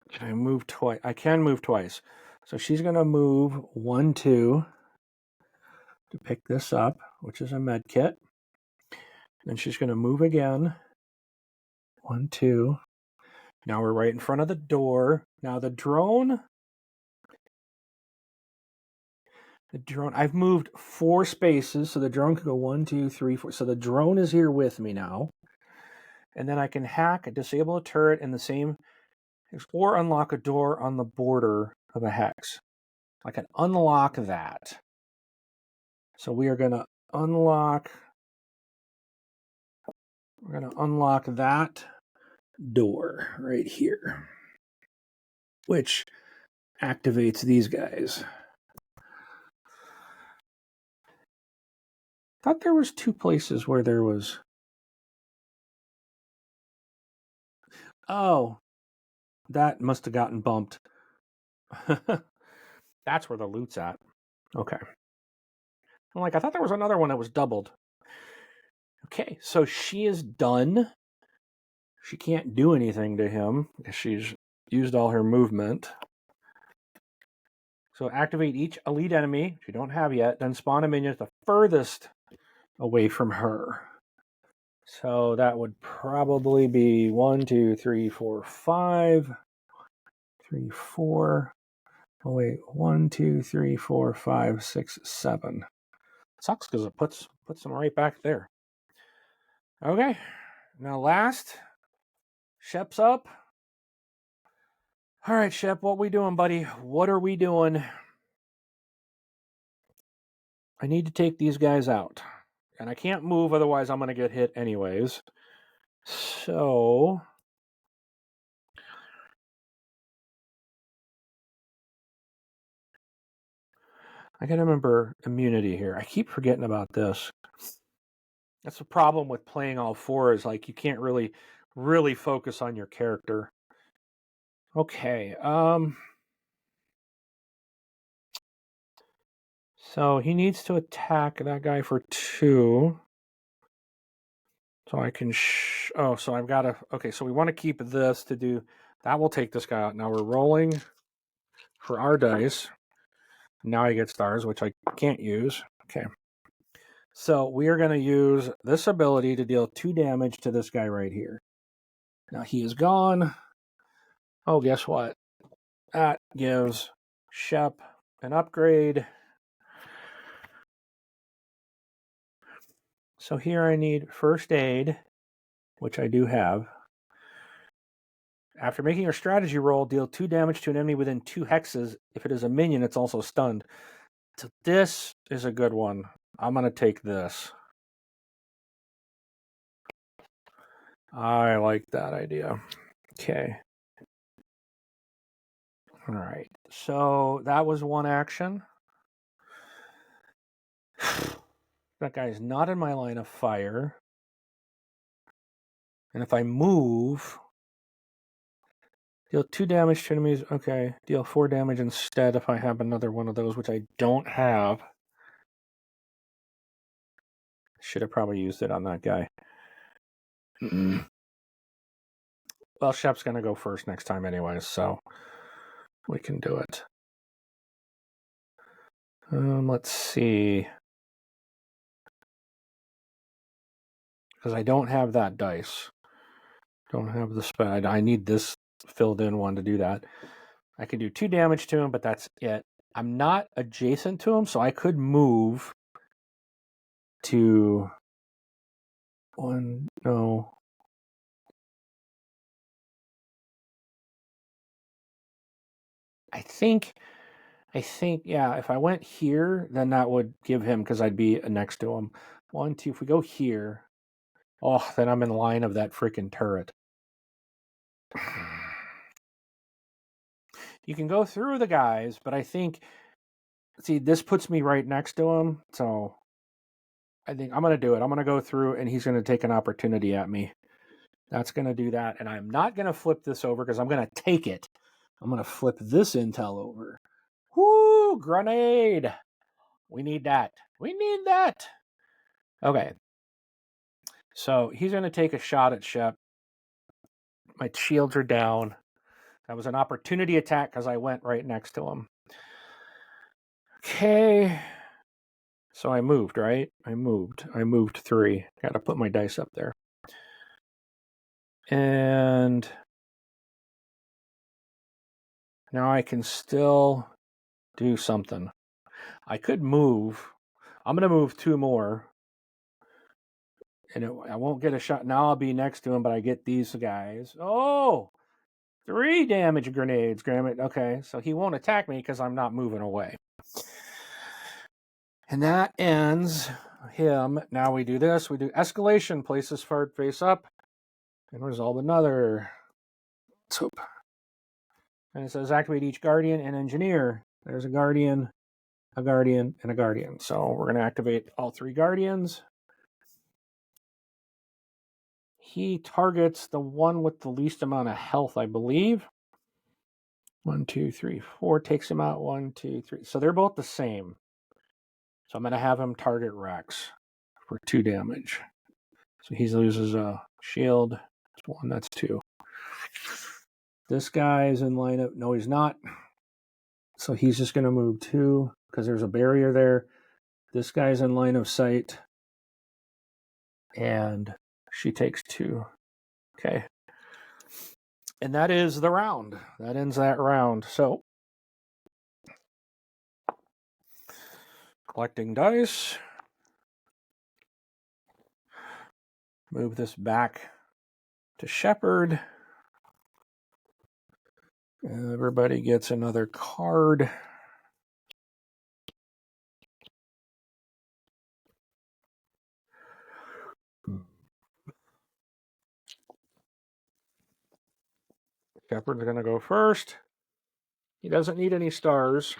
can I move twice? I can move twice. So she's going to move 1, 2 to pick this up, which is a med kit. Then she's going to move again. 1, 2. Now we're right in front of the door. Now the drone, I've moved 4 spaces, so the drone can go 1, 2, 3, 4. So the drone is here with me now. And then I can hack, disable a turret in the same, or unlock a door on the border of a hex. I can unlock that. So we are going to unlock that door right here, which activates these guys. Thought there was 2 places where there was... Oh, that must have gotten bumped. That's where the loot's at. Okay. I'm like, I thought there was another one that was doubled. Okay, so she is done. She can't do anything to him because she's used all her movement. So activate each elite enemy, which you don't have yet, then spawn a minion the furthest away from her. So that would probably be 1, 2, 3, 4, 5. 3, 4. Oh wait, 1, 2, 3, 4, 5, 6, 7. Sucks because it puts them right back there. Okay, now last, Shep's up. All right, Shep, what we doing, buddy? What are we doing? I need to take these guys out. And I can't move, otherwise I'm going to get hit anyways. So... I got to remember immunity here. I keep forgetting about this. That's the problem with playing all 4 is like you can't really focus on your character. Okay, so he needs to attack that guy for 2. So I can so I've got to... Okay, so we want to keep this to do... That will take this guy out. Now we're rolling for our dice. Now I get stars, which I can't use. Okay. So we are going to use this ability to deal 2 damage to this guy right here. Now he is gone. Oh, guess what? That gives Shep an upgrade. So here I need first aid, which I do have. After making your strategy roll, deal 2 damage to an enemy within 2 hexes. If it is a minion, it's also stunned. So this is a good one. I'm going to take this. I like that idea. Okay. All right. So that was one action. That guy's not in my line of fire. And if I move, deal 2 damage to enemies. Okay. Deal 4 damage instead if I have another one of those, which I don't have. Should have probably used it on that guy. Well, Shep's going to go first next time anyways, so we can do it. Let's see. Because I don't have that dice. Don't have the spell. I need this filled in one to do that. I can do 2 damage to him, but that's it. I'm not adjacent to him, so I could move to one. No. I think, yeah, if I went here, then that would give him, because I'd be next to him. 1, 2, if we go here, oh, then I'm in line of that freaking turret. You can go through the guys, but I think, see, this puts me right next to him, so I think I'm going to do it. I'm going to go through, and he's going to take an opportunity at me. That's going to do that, and I'm not going to flip this over because I'm going to take it. I'm going to flip this intel over. Whoo, grenade! We need that. We need that. Okay. So he's going to take a shot at Shep. My shields are down. That was an opportunity attack because I went right next to him. Okay. So I moved, right? I moved 3. Got to put my dice up there. And now I can still do something. I could move. I'm going to move 2 more. And I won't get a shot. Now I'll be next to him, but I get these guys. Oh! 3 damage grenades. Okay, so he won't attack me because I'm not moving away. And that ends him. Now we do this. We do escalation. Place this card face up and resolve another. Let's hope. And it says activate each guardian and engineer. There's a guardian, and a guardian. So we're going to activate all 3 guardians. He targets the one with the least amount of health, I believe. 1, 2, 3, 4 takes him out. 1, 2, 3. So they're both the same. So I'm going to have him target Wrex for 2 damage. So he loses a shield. That's 1, that's 2. This guy is in lineup. No, he's not. So he's just going to move 2 because there's a barrier there. This guy's in line of sight. And she takes 2. Okay. And that is the round. That ends that round. So, collecting dice. Move this back to Shepherd. Everybody gets another card. Shepherd's going to go first. He doesn't need any stars.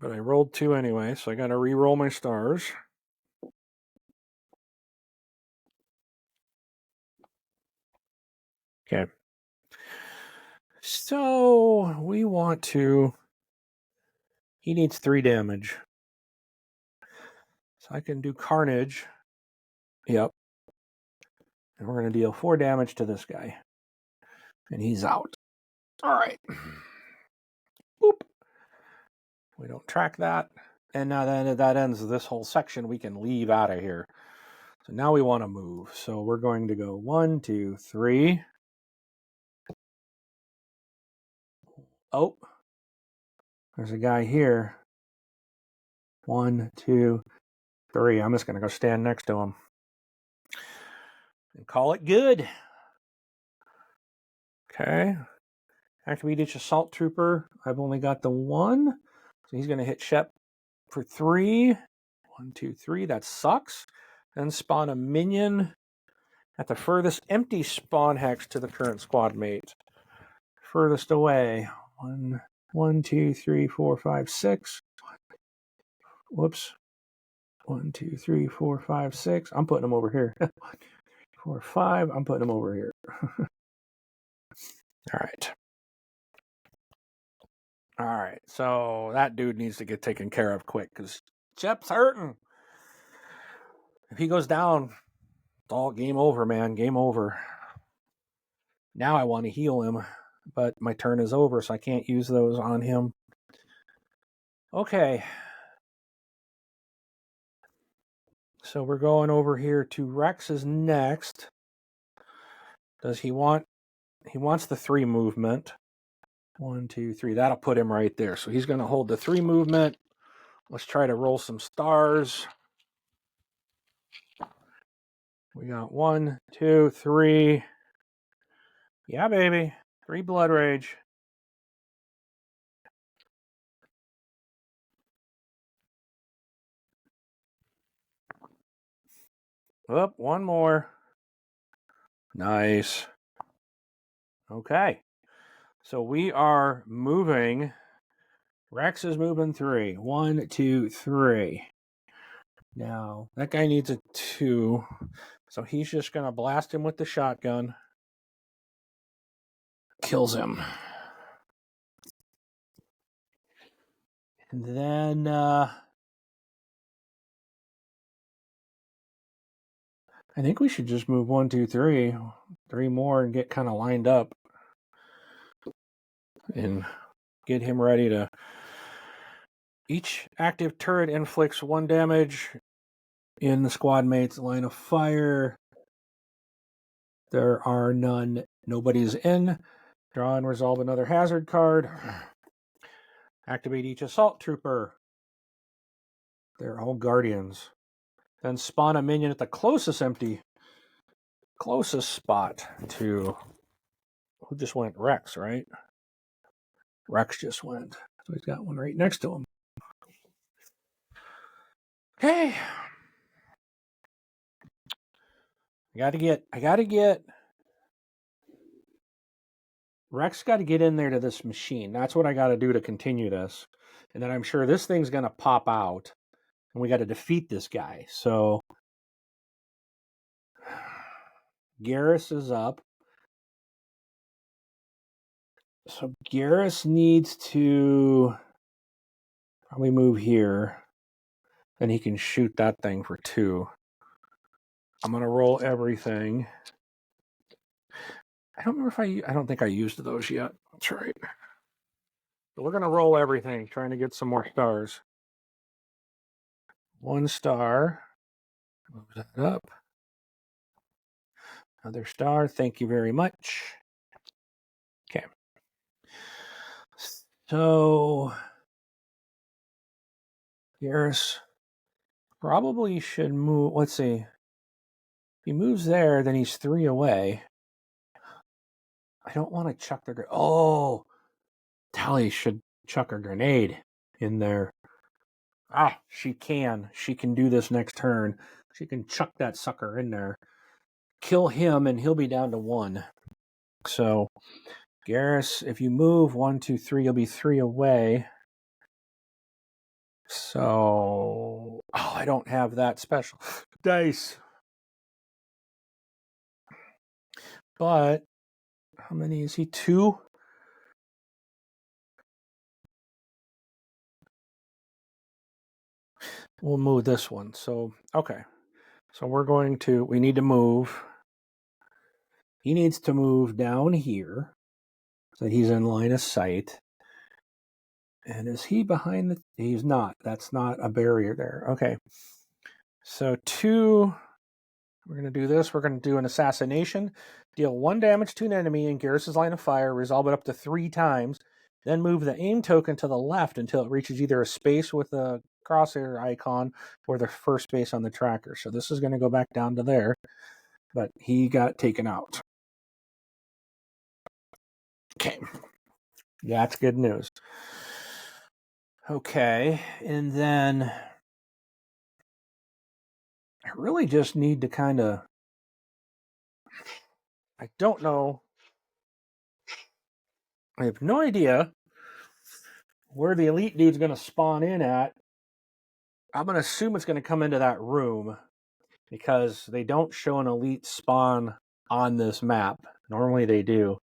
But I rolled 2 anyway, so I got to re-roll my stars. Okay. So we want to... He needs 3 damage. So I can do Carnage. Yep. And we're going to deal 4 damage to this guy. And he's out. All right. Boop. We don't track that. And now that ends this whole section. We can leave out of here. So now we want to move. So we're going to go 1, 2, 3. Oh. There's a guy here. 1, 2, 3. I'm just going to go stand next to him and call it good. Okay. Activate each assault trooper. I've only got the 1. So he's going to hit Shep for 3. 1, 2, 3. That sucks. Then spawn a minion at the furthest empty spawn hex to the current squad mate. Furthest away. 1, 2, 3, 4, 5, 6. Whoops. 1, 2, 3, 4, 5, 6. I'm putting him over here. 4, 5. I'm putting him over here. All right. All right. So that dude needs to get taken care of quick because Shep's hurting. If he goes down, it's all game over, man. Game over. Now I want to heal him, but my turn is over, so I can't use those on him. Okay. So we're going over here to Wrex's next. Does he want... He wants the 3 movement. 1, 2, 3. That'll put him right there. So he's going to hold the 3 movement. Let's try to roll some stars. We got 1, 2, 3. Yeah, baby. 3 blood rage. Up, 1 more. Nice. Okay. So we are moving. Wrex is moving 3. 1, 2, 3. Now, that guy needs a 2. So he's just going to blast him with the shotgun. Kills him. And then I think we should just move 1, 2, 3. 3 more and get kind of lined up. And get him ready to... Each active turret inflicts 1 damage in the squad mate's line of fire. There are none. Nobody's in. Draw and resolve another hazard card. Activate each assault trooper. They're all guardians. Then spawn a minion at the closest spot to... Who just went? Wrex, right? Wrex just went. So he's got one right next to him. Okay. I gotta get Wrex got to get in there to this machine. That's what I got to do to continue this. And then I'm sure this thing's going to pop out. And we got to defeat this guy. So Garrus is up. So Garrus needs to probably move here. Then he can shoot that thing for 2. I'm going to roll everything. I don't remember if I don't think I used those yet. That's right. So we're going to roll everything, trying to get some more stars. 1 star. Move that up. Another star. Thank you very much. Okay. So Garrus probably should move. Let's see. If he moves there, then he's 3 away. I don't want to chuck the... Oh! Tally should chuck a grenade in there. Ah, she can. She can do this next turn. She can chuck that sucker in there. Kill him, and he'll be down to 1. So, Garrus, if you move 1, 2, 3, you'll be 3 away. So, oh, I don't have that special dice. But, how many is he? 2? We'll move this one. So, okay. So we need to move. He needs to move down here so that he's in line of sight. And is he behind the... He's not. That's not a barrier there. Okay. So 2... We're going to do this. We're going to do an assassination. Deal 1 damage to an enemy in Garrus' line of fire. Resolve it up to 3 times. Then move the aim token to the left until it reaches either a space with a crosshair icon or the first space on the tracker. So this is going to go back down to there, but he got taken out. Okay. That's good news. Okay, and then I really just need to kind of, I don't know. I have no idea where the elite dude's going to spawn in at. I'm going to assume it's going to come into that room because they don't show an elite spawn on this map. Normally they do.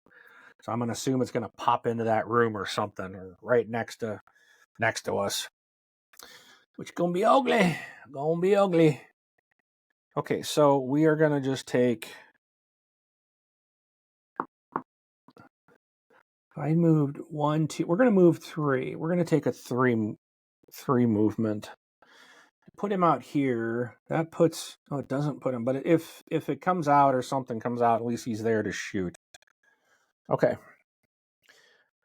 So I'm going to assume it's going to pop into that room or something, or right next to us. Which going to be ugly. Going to be ugly. Okay, so we are going to just take... I moved 1, 2. We're going to move 3. We're going to take a 3 movement. Put him out here. That puts... Oh, it doesn't put him. But if it comes out or something comes out, at least he's there to shoot. Okay.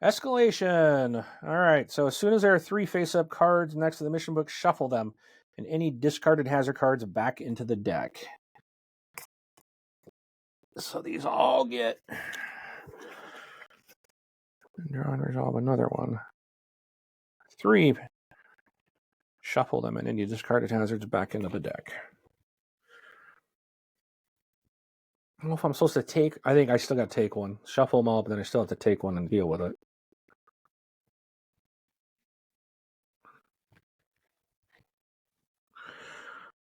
Escalation. All right. So as soon as there are 3 face-up cards next to the mission book, shuffle them. And any discarded hazard cards back into the deck. So these all get... Draw and resolve another one. 3. Shuffle them and any discarded hazards back into the deck. I don't know if I'm supposed to take... I think I still got to take one. Shuffle them all, but then I still have to take one and deal with it.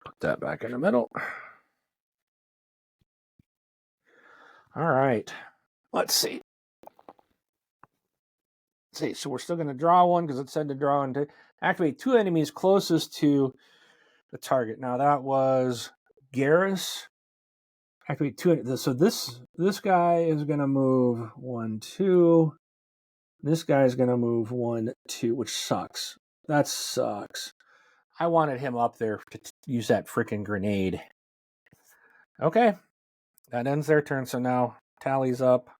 Put that back in the middle. All right. Let's see. So we're still going to draw one because it said to draw and to activate 2 enemies closest to the target. Now that was Garrus. Activate 2. So this guy is going to move 1, 2. This guy is going to move 1, 2, which sucks. That sucks. I wanted him up there to use that freaking grenade. Okay. That ends their turn. So now tally's up.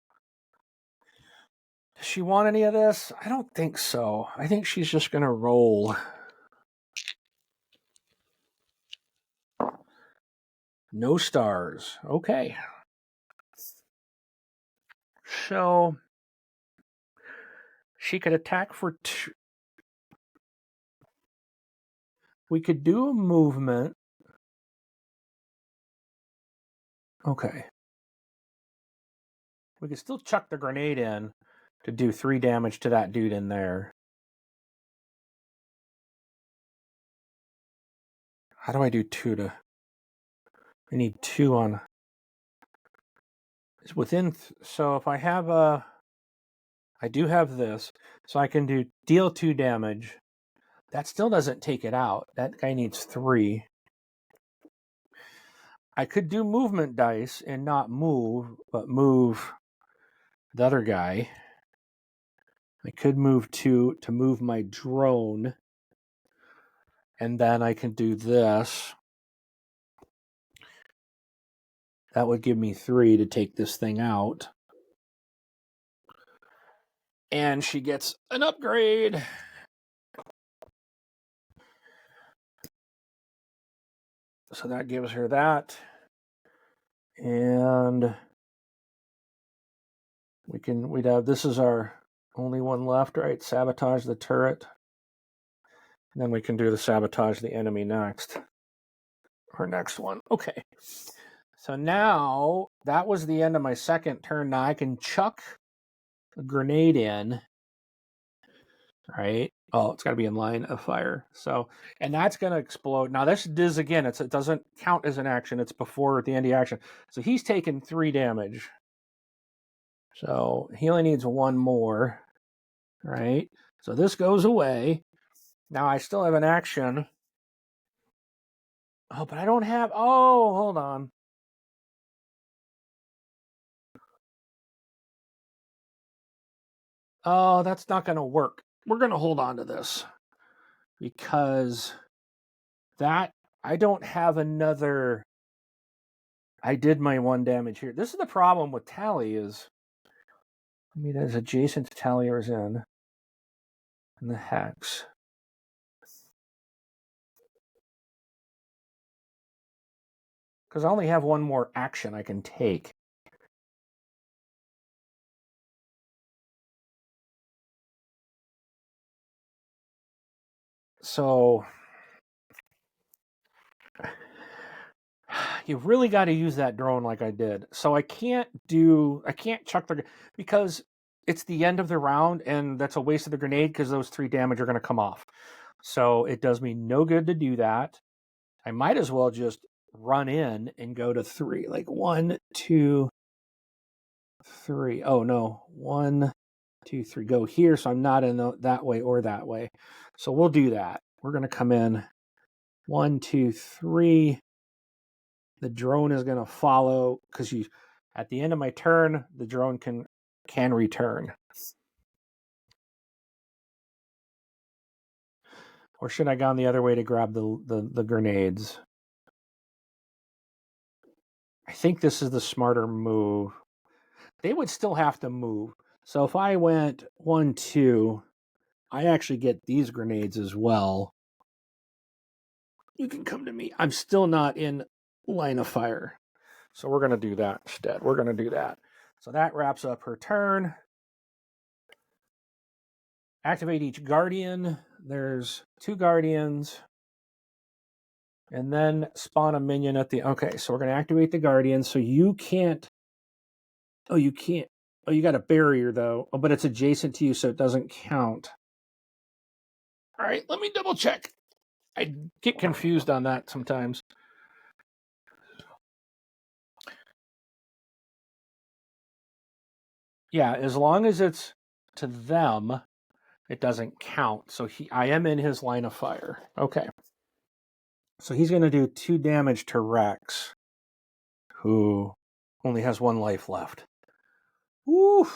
Does she want any of this? I don't think so. I think she's just going to roll. No stars. Okay. So she could attack for 2. We could do a movement. Okay. We could still chuck the grenade in to do 3 damage to that dude in there. How do I do 2 to... I need 2 on... It's within... So if I have a... I do have this. So I can do deal 2 damage. That still doesn't take it out. That guy needs 3. I could do movement dice and not move, but move the other guy. I could move 2 to move my drone. And then I can do this. That would give me 3 to take this thing out. And she gets an upgrade. So that gives her that. And we'd have, this is our only one left, right? Sabotage the turret. And then we can do the sabotage the enemy next. Our next one. Okay. So now that was the end of my second turn. Now I can chuck a grenade in. Right? Oh, it's got to be in line of fire. So, and that's going to explode. Now this is again, it doesn't count as an action. It's before the end of the action. So he's taken 3 damage. So he only needs 1 more. Right? So this goes away. Now I still have an action. Oh, but I don't have... Oh, hold on. Oh, that's not going to work. We're going to hold on to this. Because that... I don't have another... I did my 1 damage here. This is the problem with tally is... I mean, that's adjacent to tally or is in. and the hex. Because I only have one more action I can take. So you really got to use that drone like I did. So I can't chuck the, because it's the end of the round and that's a waste of the grenade because those 3 damage are going to come off. So it does me no good to do that. I might as well just run in and go to 3. Like 1, 2, 3. Oh no, 1, 2, 3. Go here, so I'm not in that way or that way. So we'll do that. We're going to come in 1, 2, 3. The drone is going to follow because at the end of my turn, the drone can return. Or should I gone the other way to grab the grenades? I think this is the smarter move. They would still have to move. So if I went 1, 2, I actually get these grenades as well. You can come to me. I'm still not in line of fire. So we're going to do that instead. We're going to do that. So that wraps up her turn. Activate each guardian. There's 2 guardians. And then spawn a minion at the... Okay, so we're going to activate the guardian. So you can't... Oh, you can't... Oh, you got a barrier, though. Oh, but it's adjacent to you, so it doesn't count. All right, let me double check. I get confused on that sometimes. Yeah, as long as it's to them, it doesn't count. So I am in his line of fire. Okay. So he's going to do 2 damage to Wrex, who only has 1 life left. Woo!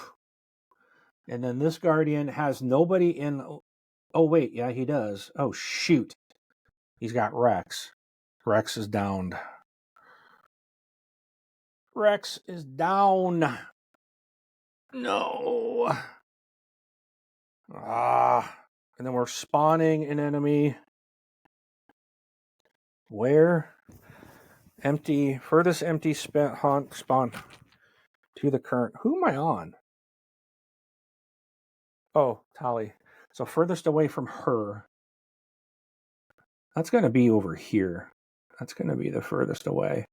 And then this guardian has nobody in... Oh, wait. Yeah, he does. Oh, shoot. He's got Wrex. Wrex is downed. Wrex is down. No. And then we're spawning an enemy. Where? Empty. Furthest empty spawn to the current. Who am I on? Oh, Tali. So furthest away from her. That's going to be over here. That's going to be the furthest away.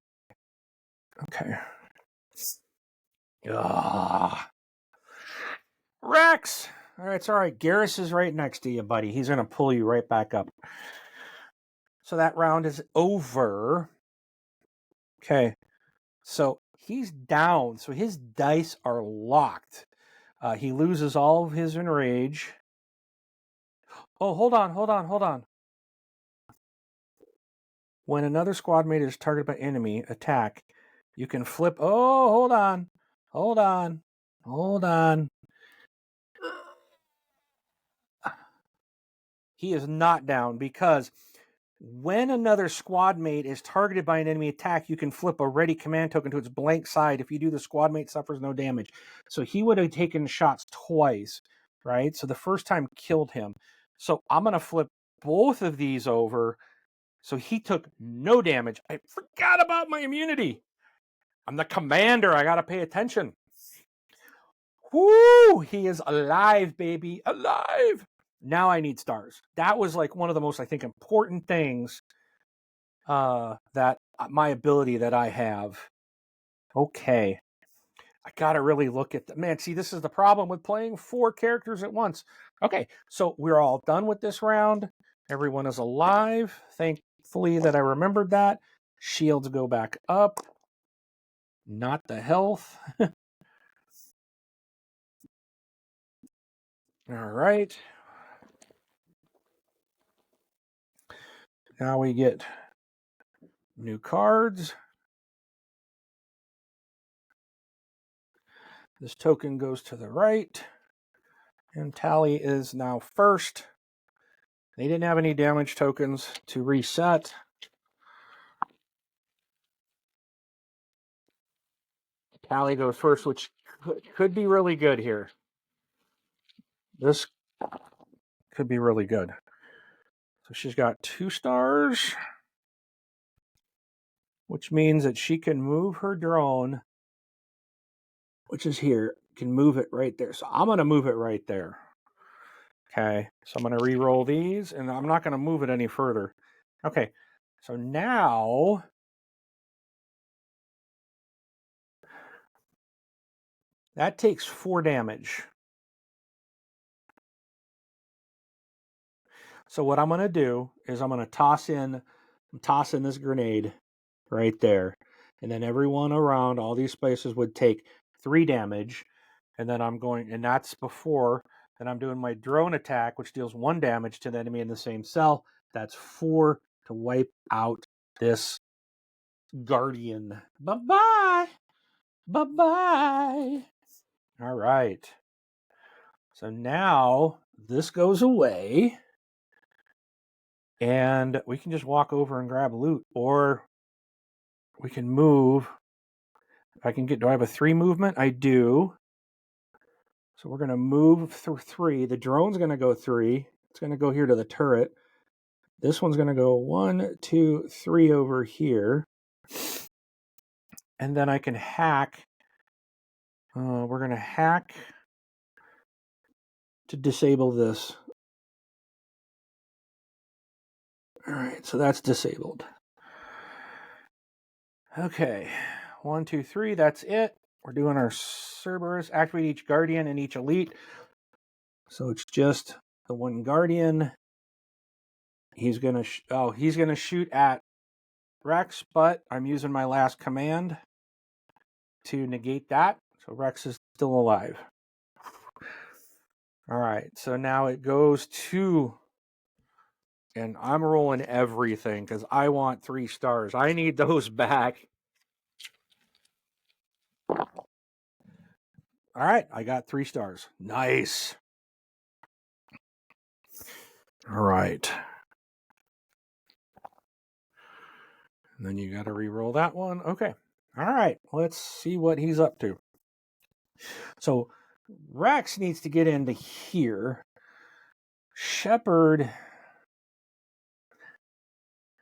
Okay. Wrex! All right, it's all right. Garrus is right next to you, buddy. He's going to pull you right back up. So that round is over. Okay. So he's down. So his dice are locked. He loses all of his enrage. Oh, hold on. When another squad mate is targeted by enemy attack, you can flip. Oh, hold on. He is not down because when another squad mate is targeted by an enemy attack, you can flip a ready command token to its blank side. If you do, the squad mate suffers no damage. So he would have taken shots twice, right? So the first time killed him. So I'm going to flip both of these over. So he took no damage. I forgot about my immunity. I'm the commander. I got to pay attention. Whoo! He is alive, baby. Alive. Now I need stars. That was like one of the most, I think, important things that my ability that I have. Okay. I got to really look at the... Man, see, this is the problem with playing 4 characters at once. Okay, so we're all done with this round. Everyone is alive. Thankfully that I remembered that. Shields go back up. Not the health. All right. Now we get new cards. This token goes to the right. And Tali is now first. They didn't have any damage tokens to reset. Tali goes first, which could be really good here. This could be really good. So she's got 2 stars, which means that she can move her drone, which is here, can move it right there. So I'm going to move it right there. Okay, so I'm going to re-roll these, and I'm not going to move it any further. Okay, so now that takes 4 damage. So what I'm going to do is I'm going to toss in this grenade right there. And then everyone around all these places would take 3 damage. And then and that's before, then I'm doing my drone attack, which deals 1 damage to the enemy in the same cell. That's 4 to wipe out this Guardian. Bye-bye. Bye-bye. All right. So now this goes away. And we can just walk over and grab loot, or we can move. Do I have a 3 movement? I do. So we're going to move through 3. The drone's going to go 3. It's going to go here to the turret. This one's going to go 1, 2, 3 over here. And then I can hack. We're going to hack to disable this. All right, so that's disabled. Okay, 1, 2, 3, that's it. We're doing our Cerberus. Activate each Guardian and each Elite. So it's just the 1 Guardian. He's gonna shoot at Wrex, but I'm using my last command to negate that. So Wrex is still alive. All right, so now it goes to, and I'm rolling everything because I want 3 stars. I need those back. All right, I got 3 stars. Nice. All right. And then you got to re-roll that one. Okay. All right, let's see what he's up to. So Wrex needs to get into here. Shepard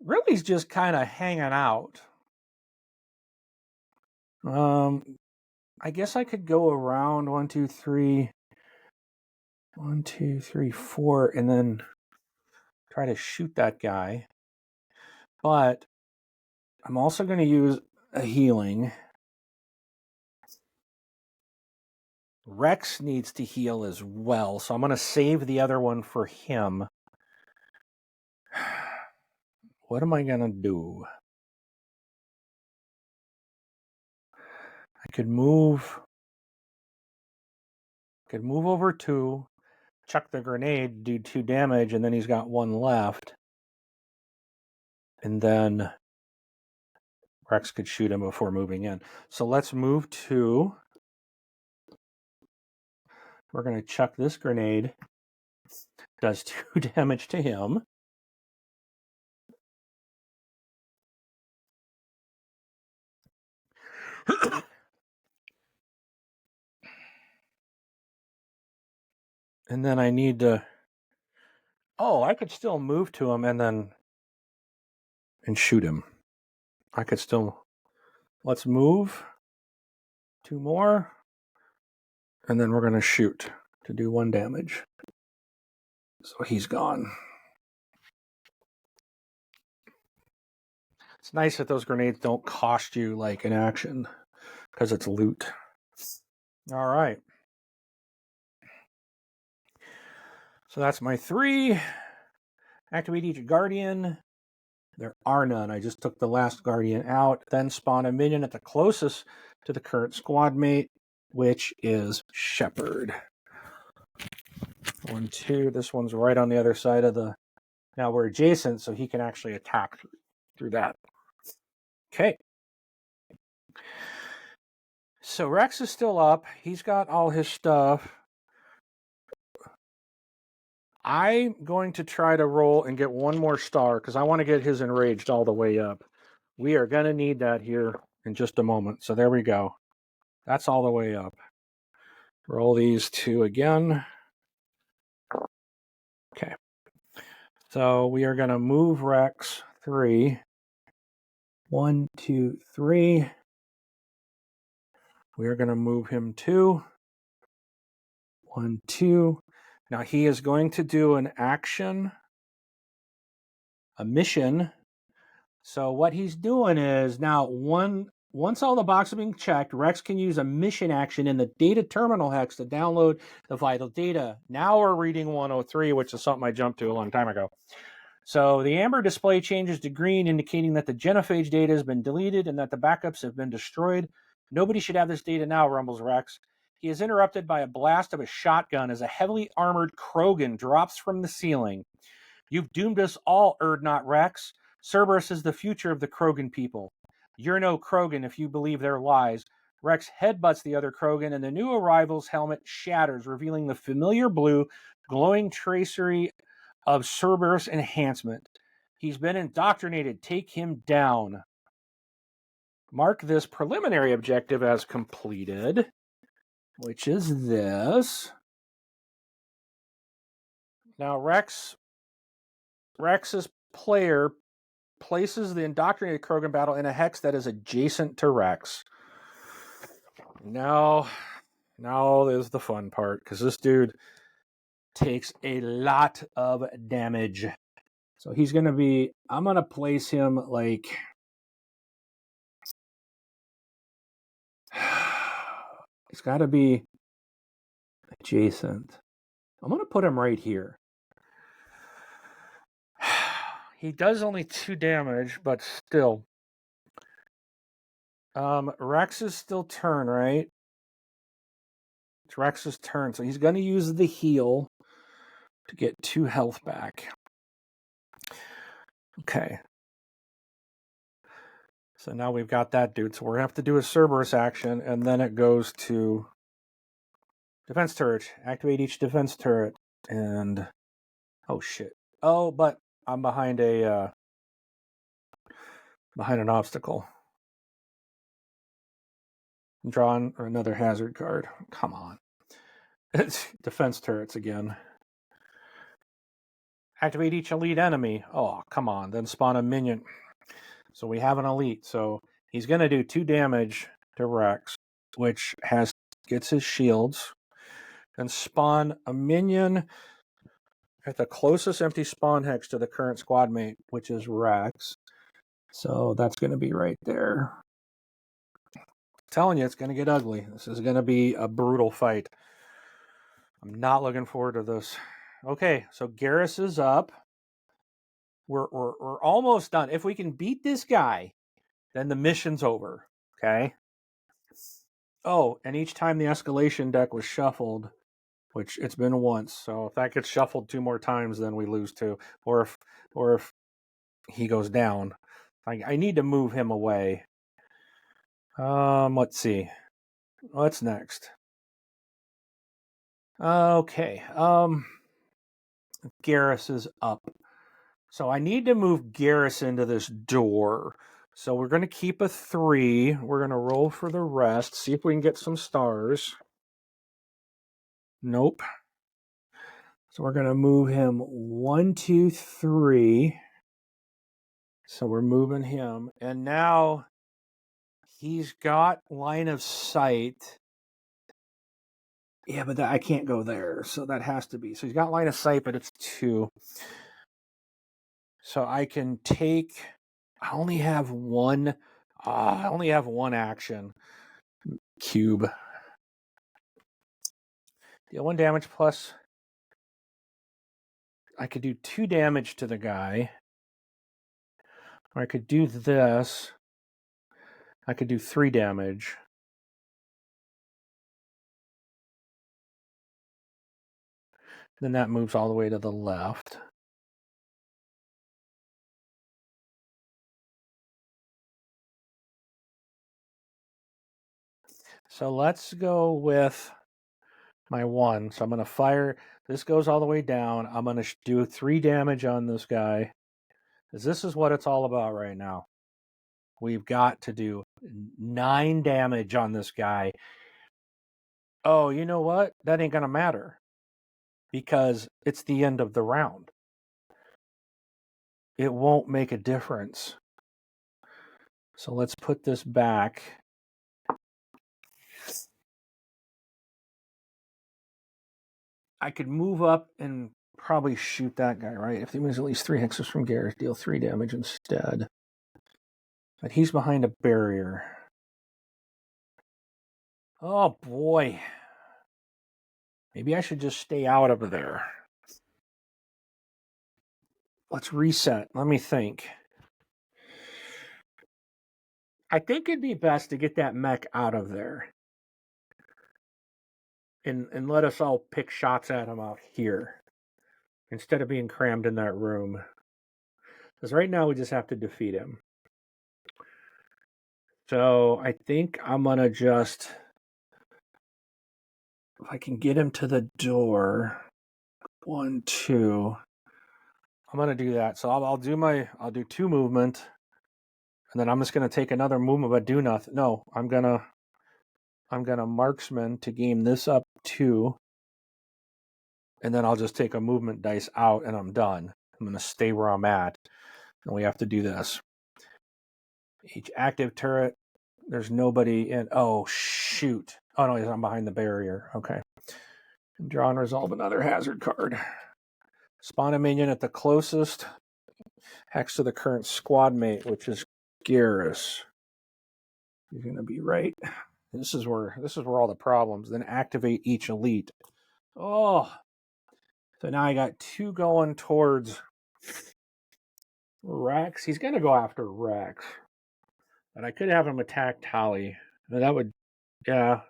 really is just kind of hanging out. I guess I could go around 1, 2, 3, 1, 2, 3, 4, and then try to shoot that guy. But I'm also going to use a healing. Wrex needs to heal as well, so I'm going to save the other one for him. What am I going to do? I could move over 2, chuck the grenade, do 2 damage, and then he's got 1 left. And then Wrex could shoot him before moving in. So let's move 2. We're going to chuck this grenade. Does 2 damage to him. And then I need to... Oh, I could still move to him and shoot him. I could still... Let's move. 2 more. And then we're going to shoot to do 1 damage. So he's gone. It's nice that those grenades don't cost you like an action because it's loot. All right. So that's my 3. Activate each Guardian. There are none. I just took the last Guardian out, then spawn a minion at the closest to the current squad mate, which is Shepard. 1, 2. This one's right on the other side of the... Now we're adjacent, so he can actually attack through that. Okay. So Wrex is still up. He's got all his stuff. I'm going to try to roll and get 1 more star because I want to get his enraged all the way up. We are going to need that here in just a moment. So there we go. That's all the way up. Roll these 2 again. Okay. So we are going to move Wrex 3. 1, 2, 3. We are going to move him 2. 1, 2. Now he is going to do an action, a mission. So what he's doing is now once all the boxes are being checked, Wrex can use a mission action in the data terminal hex to download the vital data. Now we're reading 103, which is something I jumped to a long time ago. So the amber display changes to green, indicating that the genophage data has been deleted and that the backups have been destroyed. Nobody should have this data now, rumbles Wrex. He is interrupted by a blast of a shotgun as a heavily armored Krogan drops from the ceiling. You've doomed us all, Erdnot Wrex. Cerberus is the future of the Krogan people. You're no Krogan if you believe their lies. Wrex headbutts the other Krogan, and the new arrival's helmet shatters, revealing the familiar blue, glowing tracery of Cerberus enhancement. He's been indoctrinated. Take him down. Mark this preliminary objective as completed, which is this. Now, Rex's player places the indoctrinated Krogan battle in a hex that is adjacent to Wrex. Now there's the fun part, because this dude takes a lot of damage. So he's going to be, I'm going to place him like, it's got to be adjacent. I'm going to put him right here. He does only 2 damage, but still. Wrex is still turn, right? It's Rex's turn, so he's going to use the heal to get 2 health back. Okay. So now we've got that dude. So we're going to have to do a Cerberus action, and then it goes to defense turret. Activate each defense turret, and oh shit. Oh, but I'm behind an obstacle. Draw another hazard card. Come on. It's defense turrets again. Activate each elite enemy. Oh, come on. Then spawn a minion. So we have an elite. So he's going to do 2 damage to Wrex, which gets his shields. And spawn a minion at the closest empty spawn hex to the current squad mate, which is Wrex. So that's going to be right there. I'm telling you, it's going to get ugly. This is going to be a brutal fight. I'm not looking forward to this. Okay, so Garrus is up. We're almost done. If we can beat this guy, then the mission's over. Okay. Oh, and each time the escalation deck was shuffled, which it's been once, so if that gets shuffled 2 more times, then we lose 2. Or if he goes down, I need to move him away. Let's see. What's next? Okay. Garrus is up. So I need to move Garrus into this door. So we're going to keep a 3. We're going to roll for the rest. See if we can get some stars. Nope. So we're going to move him 1, 2, 3. So we're moving him. And now he's got line of sight. Yeah, but I can't go there. So that has to be. So he's got line of sight, but it's 2. So I can take... I only have one action. Cube. Deal 1 damage plus... I could do 2 damage to the guy. Or I could do this. I could do 3 damage. Then that moves all the way to the left. So let's go with my 1. So I'm going to fire. This goes all the way down. I'm going to do 3 damage on this guy. Because this is what it's all about right now. We've got to do 9 damage on this guy. Oh, you know what? That ain't going to matter. because it's the end of the round. It won't make a difference. So let's put this back. I could move up and probably shoot that guy, right? If he moves at least 3 hexes from Gareth, deal 3 damage instead. But he's behind a barrier. Oh boy. Maybe I should just stay out of there. Let's reset. Let me think. I think it'd be best to get that mech out of there. And let us all pick shots at him out here. Instead of being crammed in that room. Because right now we just have to defeat him. So I think I'm going to just... If I can get him to the door... 1, 2... I'm going to do that. So I'll do 2 movement. And then I'm just going to take another movement but do nothing. No, I'm going to marksman to game this up 2. And then I'll just take a movement dice out and I'm done. I'm going to stay where I'm at. And we have to do this. Each active turret, there's nobody in. Oh, shoot. Oh, no, I'm behind the barrier. Okay. Draw and resolve another hazard card. Spawn a minion at the closest hex to the current squad mate, which is Garrus. He's going to be right. This is where all the problems. Then activate each elite. Oh. So now I got 2 going towards Wrex. He's going to go after Wrex. But I could have him attack Tally. That would, yeah.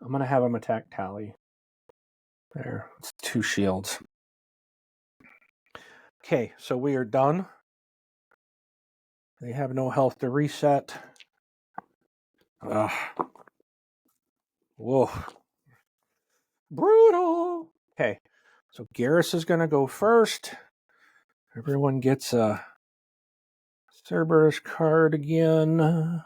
I'm going to have him attack Tally. There. It's 2 shields. Okay, so we are done. They have no health to reset. Whoa. Brutal. Okay, so Garrus is going to go first. Everyone gets a Cerberus card again.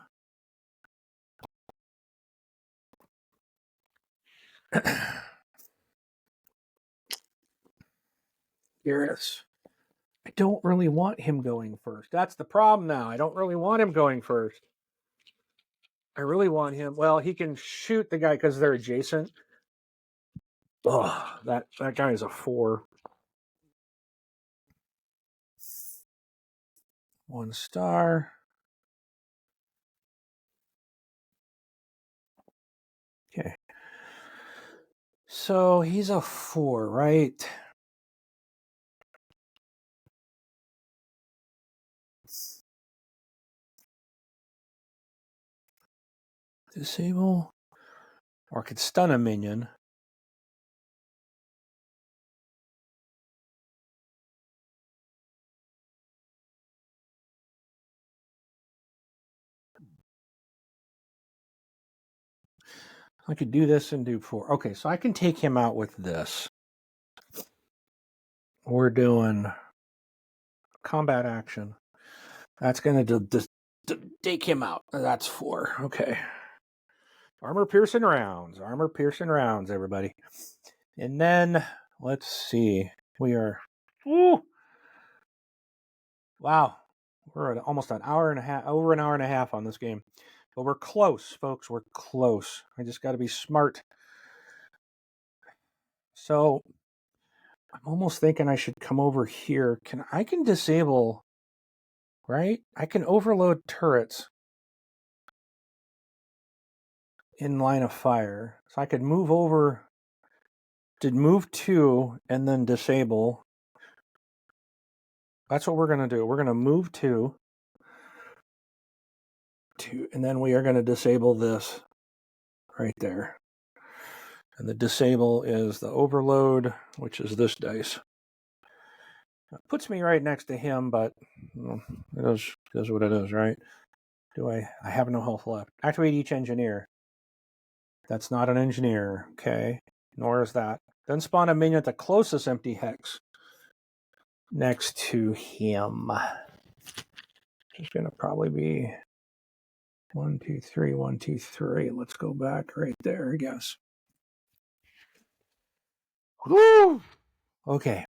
Garrus. I don't really want him going first. That's the problem now. I don't really want him going first. I really want him. Well, he can shoot the guy because they're adjacent. Oh, that guy is a 4. 1 star. Okay. So he's a 4, right? Disable. Or I could stun a minion. I could do this and do 4. Okay, so I can take him out with this. We're doing combat action. That's going to take him out. That's 4. Okay. Armor piercing rounds. Armor piercing rounds, everybody. And then, let's see. We are... Woo! Wow. We're at almost an hour and a half, over an hour and a half on this game. But we're close, folks. We're close. I just got to be smart. So, I'm almost thinking I should come over here. I can disable, right? I can overload turrets in line of fire. So I could move over, did move 2 and then disable. That's what we're going to do. We're going to move 2, and then we are going to disable this right there. And the disable is the overload, which is this dice. It puts me right next to him, but it is what it is, right? I have no health left. Activate each engineer. That's not an engineer, okay? Nor is that. Then spawn a minion at the closest empty hex next to him. It's going to probably be 1, 2, 3, 1, 2, 3. Let's go back right there, I guess. Woo! Okay.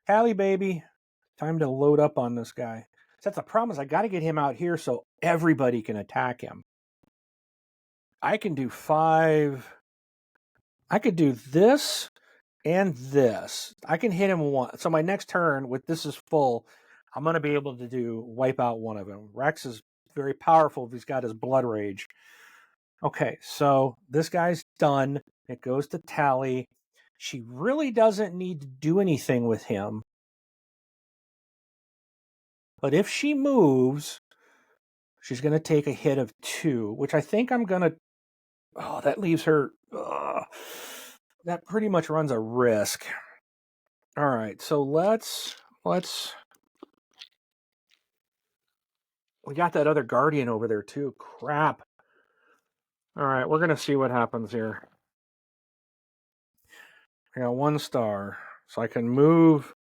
Hallie, baby. Time to load up on this guy. That's the problem is I got to get him out here so everybody can attack him. I can do 5. I could do this and this. I can hit him once. So my next turn with this is full, I'm going to be able to wipe out one of them. Wrex is very powerful if he's got his blood rage. Okay, so this guy's done. It goes to Tally. She really doesn't need to do anything with him. But if she moves, she's going to take a hit of 2, which I think I'm going to... Oh, that leaves her... that pretty much runs a risk. All right, so let's... We got that other Guardian over there, too. Crap. All right, we're going to see what happens here. I got 1 star, so I can move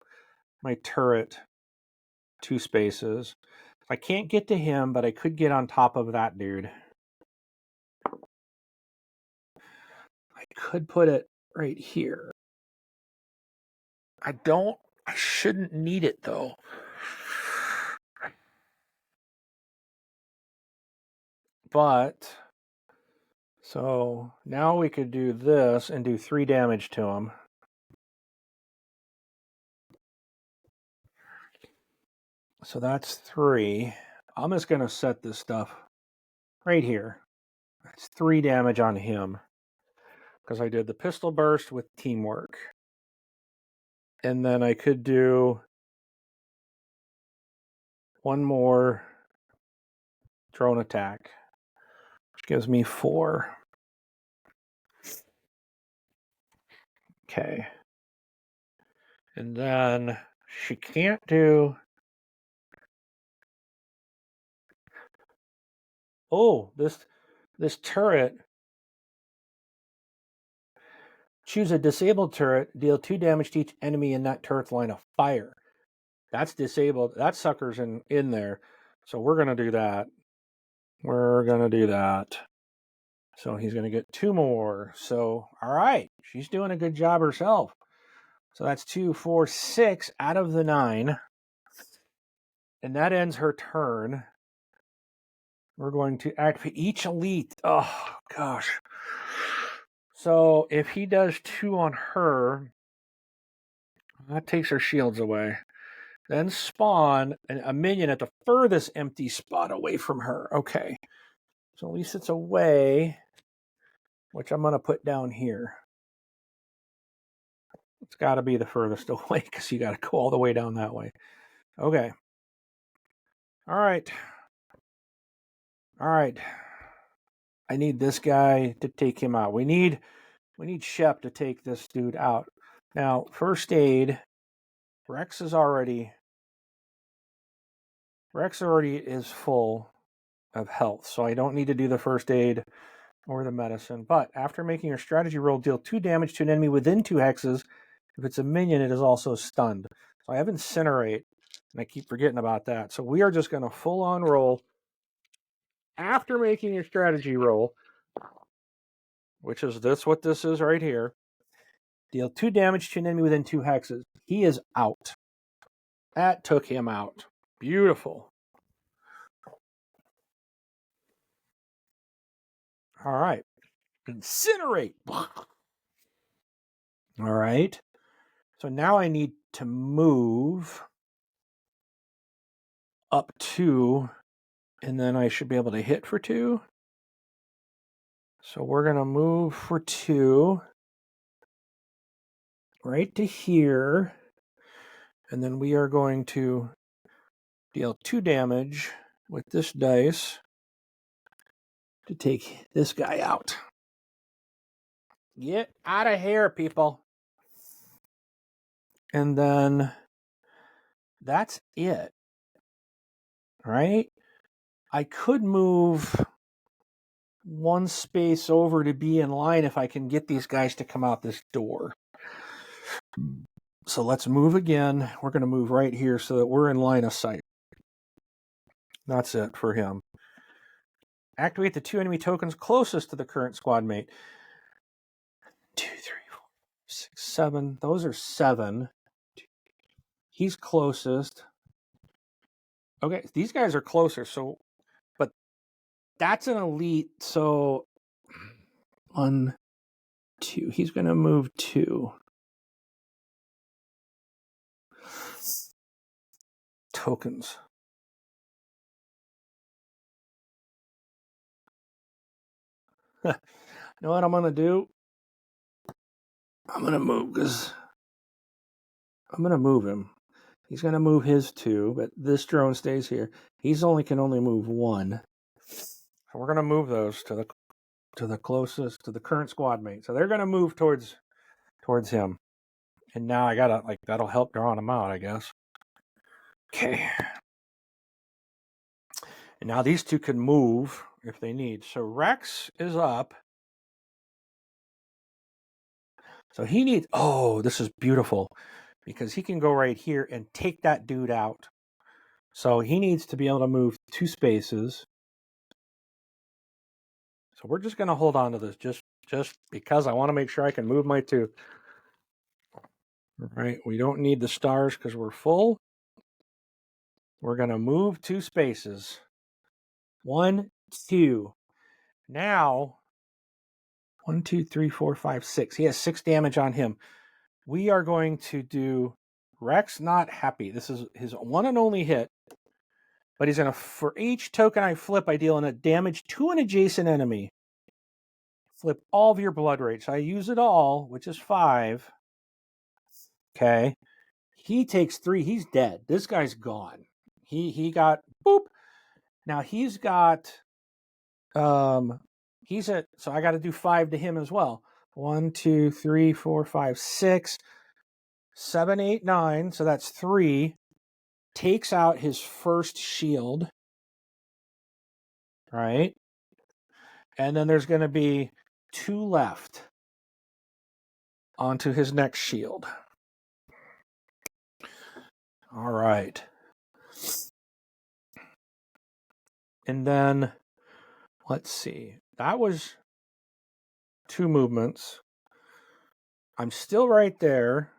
my turret 2 spaces. I can't get to him, but I could get on top of that dude. I could put it right here. I shouldn't need it, though. But, so now we could do this and do 3 damage to him. So that's 3. I'm just going to set this stuff right here. That's 3 damage on him. Because I did the pistol burst with teamwork. And then I could do 1 more drone attack, which gives me 4. Okay. And then she can't do... Oh, this turret. Choose a disabled turret. Deal 2 damage to each enemy in that turret's line of fire. That's disabled. That sucker's in there. So we're going to do that. We're going to do that. So he's going to get 2 more. So, all right. She's doing a good job herself. So that's 2, 4, 6 out of the 9. And that ends her turn. We're going to activate each elite. Oh, gosh. So if he does 2 on her, that takes her shields away. Then spawn a minion at the furthest empty spot away from her. Okay. So at least it's away, which I'm going to put down here. It's got to be the furthest away because you got to go all the way down that way. Okay. All right. All right. I need this guy to take him out. We need Shep to take this dude out. Now, first aid. Wrex already is full of health, so I don't need to do the first aid or the medicine. But after making your strategy roll, deal 2 damage to an enemy within 2 hexes. If it's a minion, it is also stunned. So I have Incinerate, and I keep forgetting about that. So we are just going to full-on roll after making your strategy roll, which is what this is right here. Deal 2 damage to an enemy within 2 hexes. He is out. That took him out. Beautiful. All right. Incinerate. All right. So now I need to move up 2, and then I should be able to hit for 2. So we're going to move for 2 right to here, and then we are going to deal 2 damage with this dice to take this guy out. Get out of here, people. And then that's it. Right? I could move 1 space over to be in line if I can get these guys to come out this door. So let's move again. We're going to move right here so that we're in line of sight. That's it for him. Activate the 2 enemy tokens closest to the current squad mate. 2, 3, 4, 6, 7. Those are 7. He's closest. Okay, these guys are closer, so, but that's an elite, so 1, 2. He's going to move 2. Tokens. You know what I'm going to do? I'm going to move because I'm going to move him. He's going to move his 2, but this drone stays here. He's can only move 1. So we're going to move those to the closest, to the current squad mate. So they're going to move towards him. And now I got to, that'll help drawing them out, I guess. Okay. And now these 2 can move if they need. So Wrex is up. So he needs, oh, this is beautiful, because he can go right here and take that dude out. So he needs to be able to move 2 spaces. So we're just going to hold on to this just because I want to make sure I can move my 2. All right, we don't need the stars because we're full. We're going to move 2 spaces. 1, 2. Now, 1, 2, 3, 4, 5, 6. He has 6 damage on him. We are going to do Wrex not happy. This is his one and only hit. But he's going to, for each token I flip, I deal a damage to an adjacent enemy. Flip all of your blood rate. So I use it all, which is 5. Okay. He takes 3. He's dead. This guy's gone. He got, boop. Now he's got, he's at, so I got to do 5 to him as well. 1, 2, 3, 4, 5, 6, 7, 8, 9. So that's 3. Takes out his first shield. Right. And then there's going to be 2 left onto his next shield. All right. And then, let's see. That was 2 movements. I'm still right there.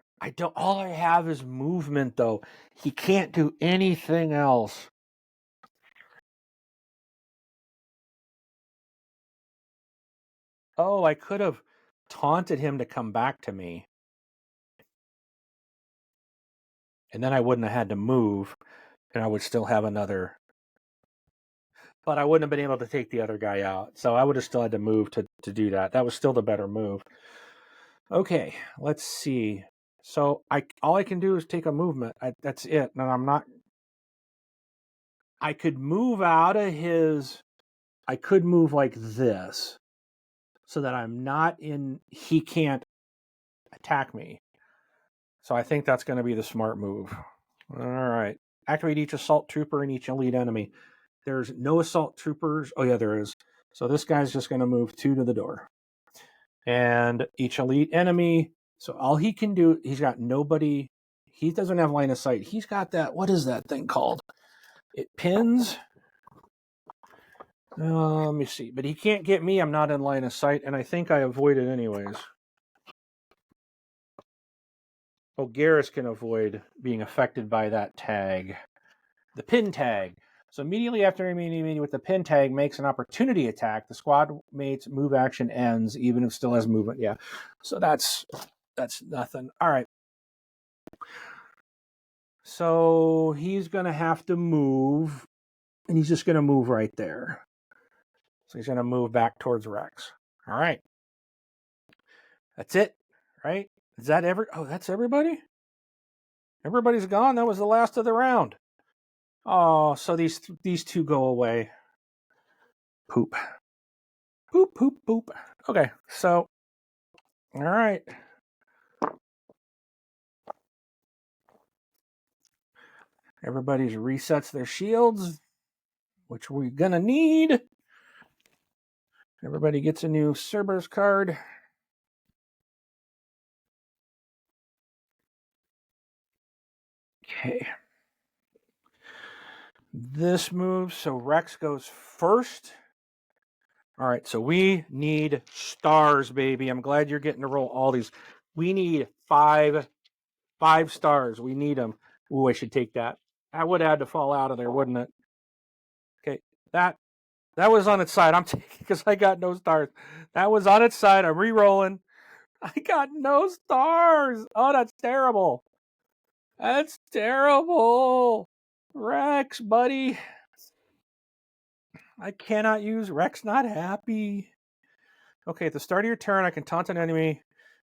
All I have is movement, though. He can't do anything else. Oh, I could have taunted him to come back to me. And then I wouldn't have had to move, and I would still have another. But I wouldn't have been able to take the other guy out. So I would have still had to move to do that. That was still the better move. Okay, let's see. So all I can do is take a movement. That's it. And I'm not. I could move out of his. I could move like this, so that I'm not in. He can't attack me. So I think that's going to be the smart move. All right. Activate each assault trooper and each elite enemy. There's no assault troopers. Oh yeah, there is. So this guy's just going to move 2 to the door. And each elite enemy. So all he can do, he's got nobody. He doesn't have line of sight. He's got that. What is that thing called? It pins. Let me see. But he can't get me. I'm not in line of sight. And I think I avoid it anyways. Oh, Garrus can avoid being affected by that tag. The pin tag. So immediately after meeting with the pin tag makes an opportunity attack, the squad mate's move action ends, even if it still has movement. Yeah. So that's nothing. All right. So he's going to have to move, and he's just going to move right there. So he's going to move back towards Wrex. All right. That's it, right? Is that oh, that's everybody? Everybody's gone? That was the last of the round. Oh, so these 2 go away. Poop. Poop, poop, poop. Okay, so, all right. Everybody's resets their shields, which we're gonna need. Everybody gets a new Cerberus card. Okay. This moves, so Wrex goes first. All right, so we need stars, baby. I'm glad you're getting to roll all these. We need 5 stars. We need them. Ooh, I should take that. I would have had to fall out of there, wouldn't it? Okay, that was on its side. I'm taking because I got no stars. That was on its side. I'm re-rolling. I got no stars. Oh, that's terrible. That's terrible. Wrex, buddy. I cannot use Wrex. Not happy. Okay, at the start of your turn, I can taunt an enemy,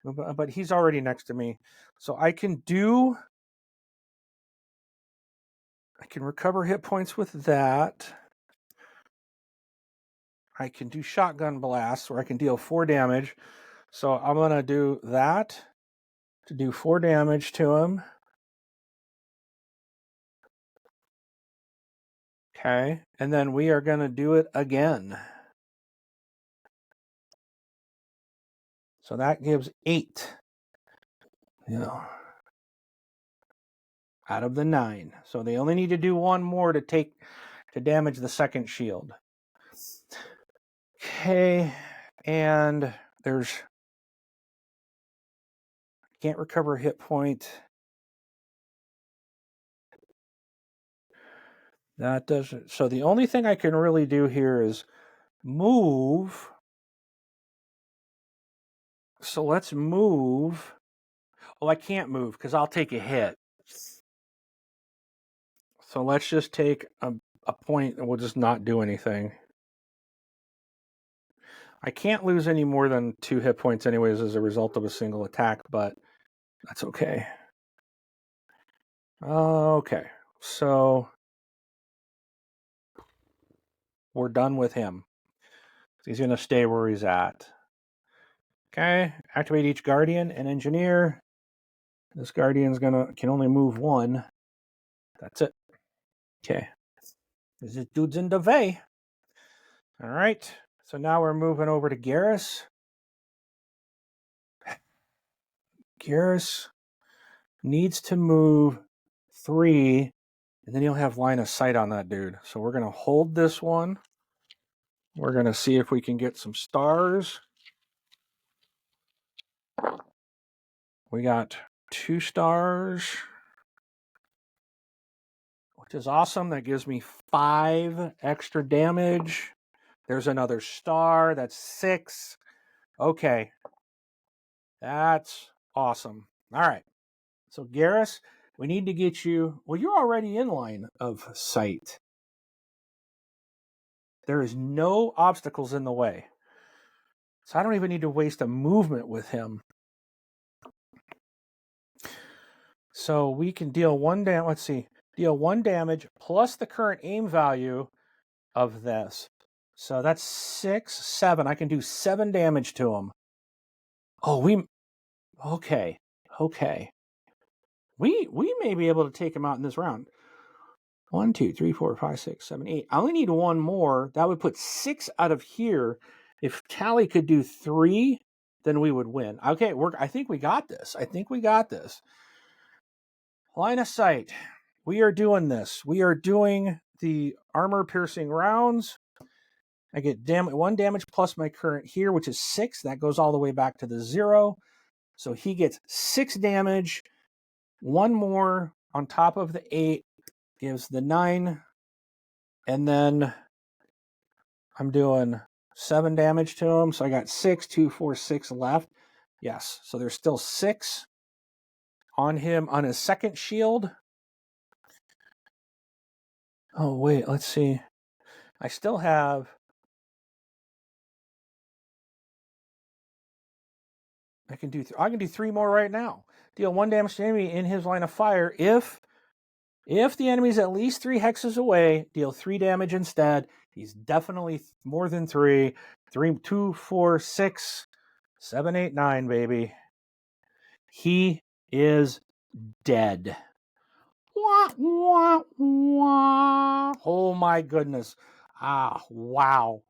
but he's already next to me. So I can recover hit points with that. I can do shotgun blasts where I can deal 4 damage. So I'm going to do that to do 4 damage to him. Okay, and then we are going to do it again. So that gives 8. Out of the 9. So they only need to do 1 more to damage the second shield. Okay, and can't recover a hit point. That doesn't. So the only thing I can really do here is move. So let's move. Well, I can't move because I'll take a hit. So let's just take a point and we'll just not do anything. I can't lose any more than 2 hit points anyways as a result of a single attack, but that's okay. Okay, so we're done with him. He's going to stay where he's at. Okay, activate each guardian and engineer. This guardian's can only move 1. That's it. Okay. This dude's in the way. All right. So now we're moving over to Garrus. Garrus needs to move 3, and then he'll have line of sight on that dude. So we're going to hold this one. We're going to see if we can get some stars. We got 2 stars, which is awesome. That gives me 5 extra damage. There's another star. That's 6. Okay. That's awesome. All right. So, Garrus, we need to get you. Well, you're already in line of sight. There is no obstacles in the way. So, I don't even need to waste a movement with him. So, we can deal 1 damage. Let's see. Deal 1 damage plus the current aim value of this. So, that's 6, 7. I can do 7 damage to him. Oh, okay. Okay. We may be able to take him out in this round. 1, 2, 3, 4, 5, 6, 7, 8. I only need 1 more. That would put 6 out of here. If Tally could do 3, then we would win. Okay, I think we got this. Line of sight. We are doing this. We are doing the armor-piercing rounds. I get 1 damage plus my current here, which is 6. That goes all the way back to the 0. So he gets 6 damage. 1 more on top of the 8 gives the 9. And then I'm doing 7 damage to him. So I got 6, 2, 4, 6 left. Yes. So there's still 6 on him on his second shield. Oh, wait. Let's see. I still have. I can do 3 more right now. Deal 1 damage to enemy in his line of fire. If the enemy's at least 3 hexes away, deal 3 damage instead. He's definitely more than 3. 3, 2, 4, 6, 7, 8, 9, baby. He is dead. Wah, wah, wah. Oh my goodness. Wow.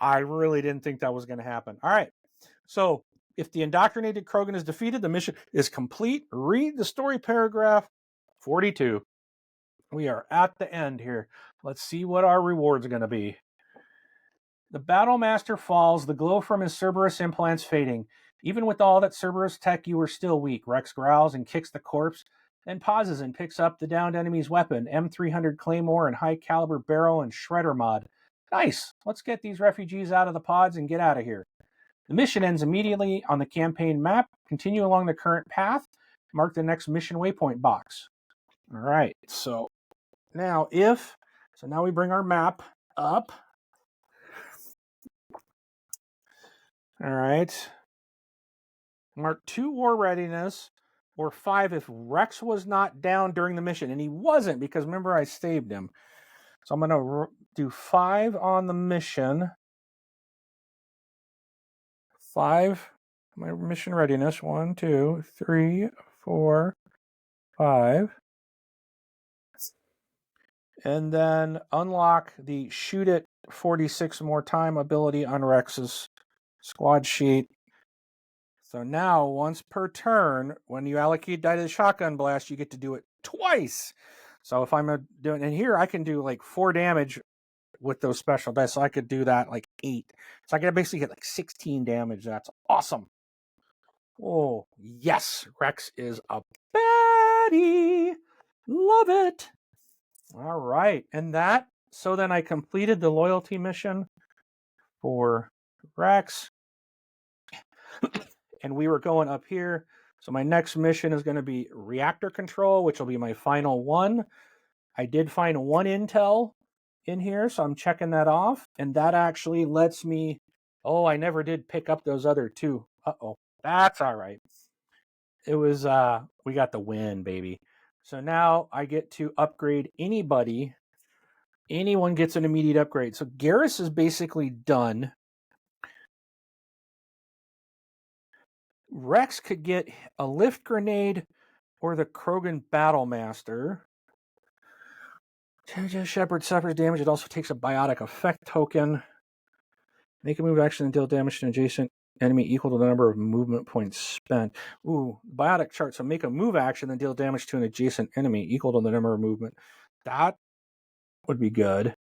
I really didn't think that was going to happen. All right. So if the indoctrinated Krogan is defeated, the mission is complete. Read the story paragraph 42. We are at the end here. Let's see what our rewards are going to be. The Battle Master falls, the glow from his Cerberus implants fading. Even with all that Cerberus tech, you were still weak. Wrex growls and kicks the corpse, then pauses and picks up the downed enemy's weapon, M300 Claymore and high caliber barrel and shredder mod. Nice. Let's get these refugees out of the pods and get out of here. The mission ends immediately on the campaign map. Continue along the current path. Mark the next mission waypoint box. All right. So now now we bring our map up. All right. Mark 2 war readiness, or 5 if Wrex was not down during the mission. And he wasn't, because remember I saved him. So I'm going to do 5 on the mission. 5, my mission readiness. 1, 2, 3, 4, 5. And then unlock the shoot it 46 more time ability on Wrex's squad sheet. So now, once per turn, when you allocate die to the shotgun blast, you get to do it twice. So if I'm doing, and here I can do like 4 damage with those special dice. So I could do that like 8. So I can basically get like 16 damage. That's awesome. Oh, yes. Wrex is a baddie. Love it. All right. And so then I completed the loyalty mission for Wrex. And we were going up here. So my next mission is going to be reactor control, which will be my final one. I did find 1 intel in here, so I'm checking that off. And that actually lets me... Oh, I never did pick up those other 2. Uh-oh. That's all right. It was... we got the win, baby. So now I get to upgrade anybody. Anyone gets an immediate upgrade. So Garrus is basically done. Wrex could get a lift grenade or the Krogan Battlemaster. Shepard suffers damage. It also takes a biotic effect token. Make a move action and deal damage to an adjacent enemy equal to the number of movement points spent. Ooh, biotic chart. So make a move action and deal damage to an adjacent enemy equal to the number of movement. That would be good.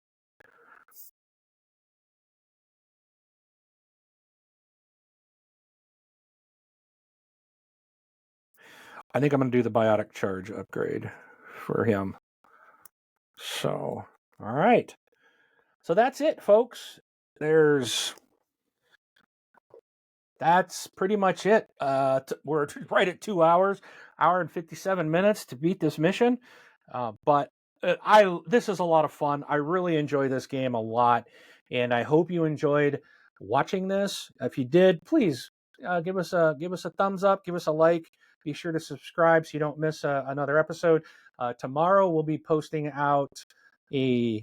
I think I'm going to do the biotic charge upgrade for him. So, all right. So that's it, folks. That's pretty much it. We're right at 2 hours, hour and 57 minutes to beat this mission. But this is a lot of fun. I really enjoy this game a lot, and I hope you enjoyed watching this. If you did, please give us a thumbs up, give us a like. Be sure to subscribe so you don't miss another episode. Tomorrow we'll be posting out a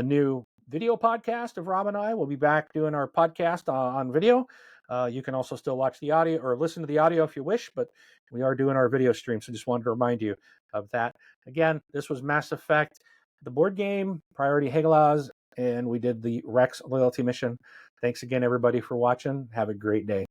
new video podcast of Rob and I. We'll be back doing our podcast on video. You can also still watch the audio or listen to the audio if you wish, but we are doing our video stream, so just wanted to remind you of that. Again, this was Mass Effect, the board game, Priority Hagalaz, and we did the Wrex Loyalty mission. Thanks again, everybody, for watching. Have a great day.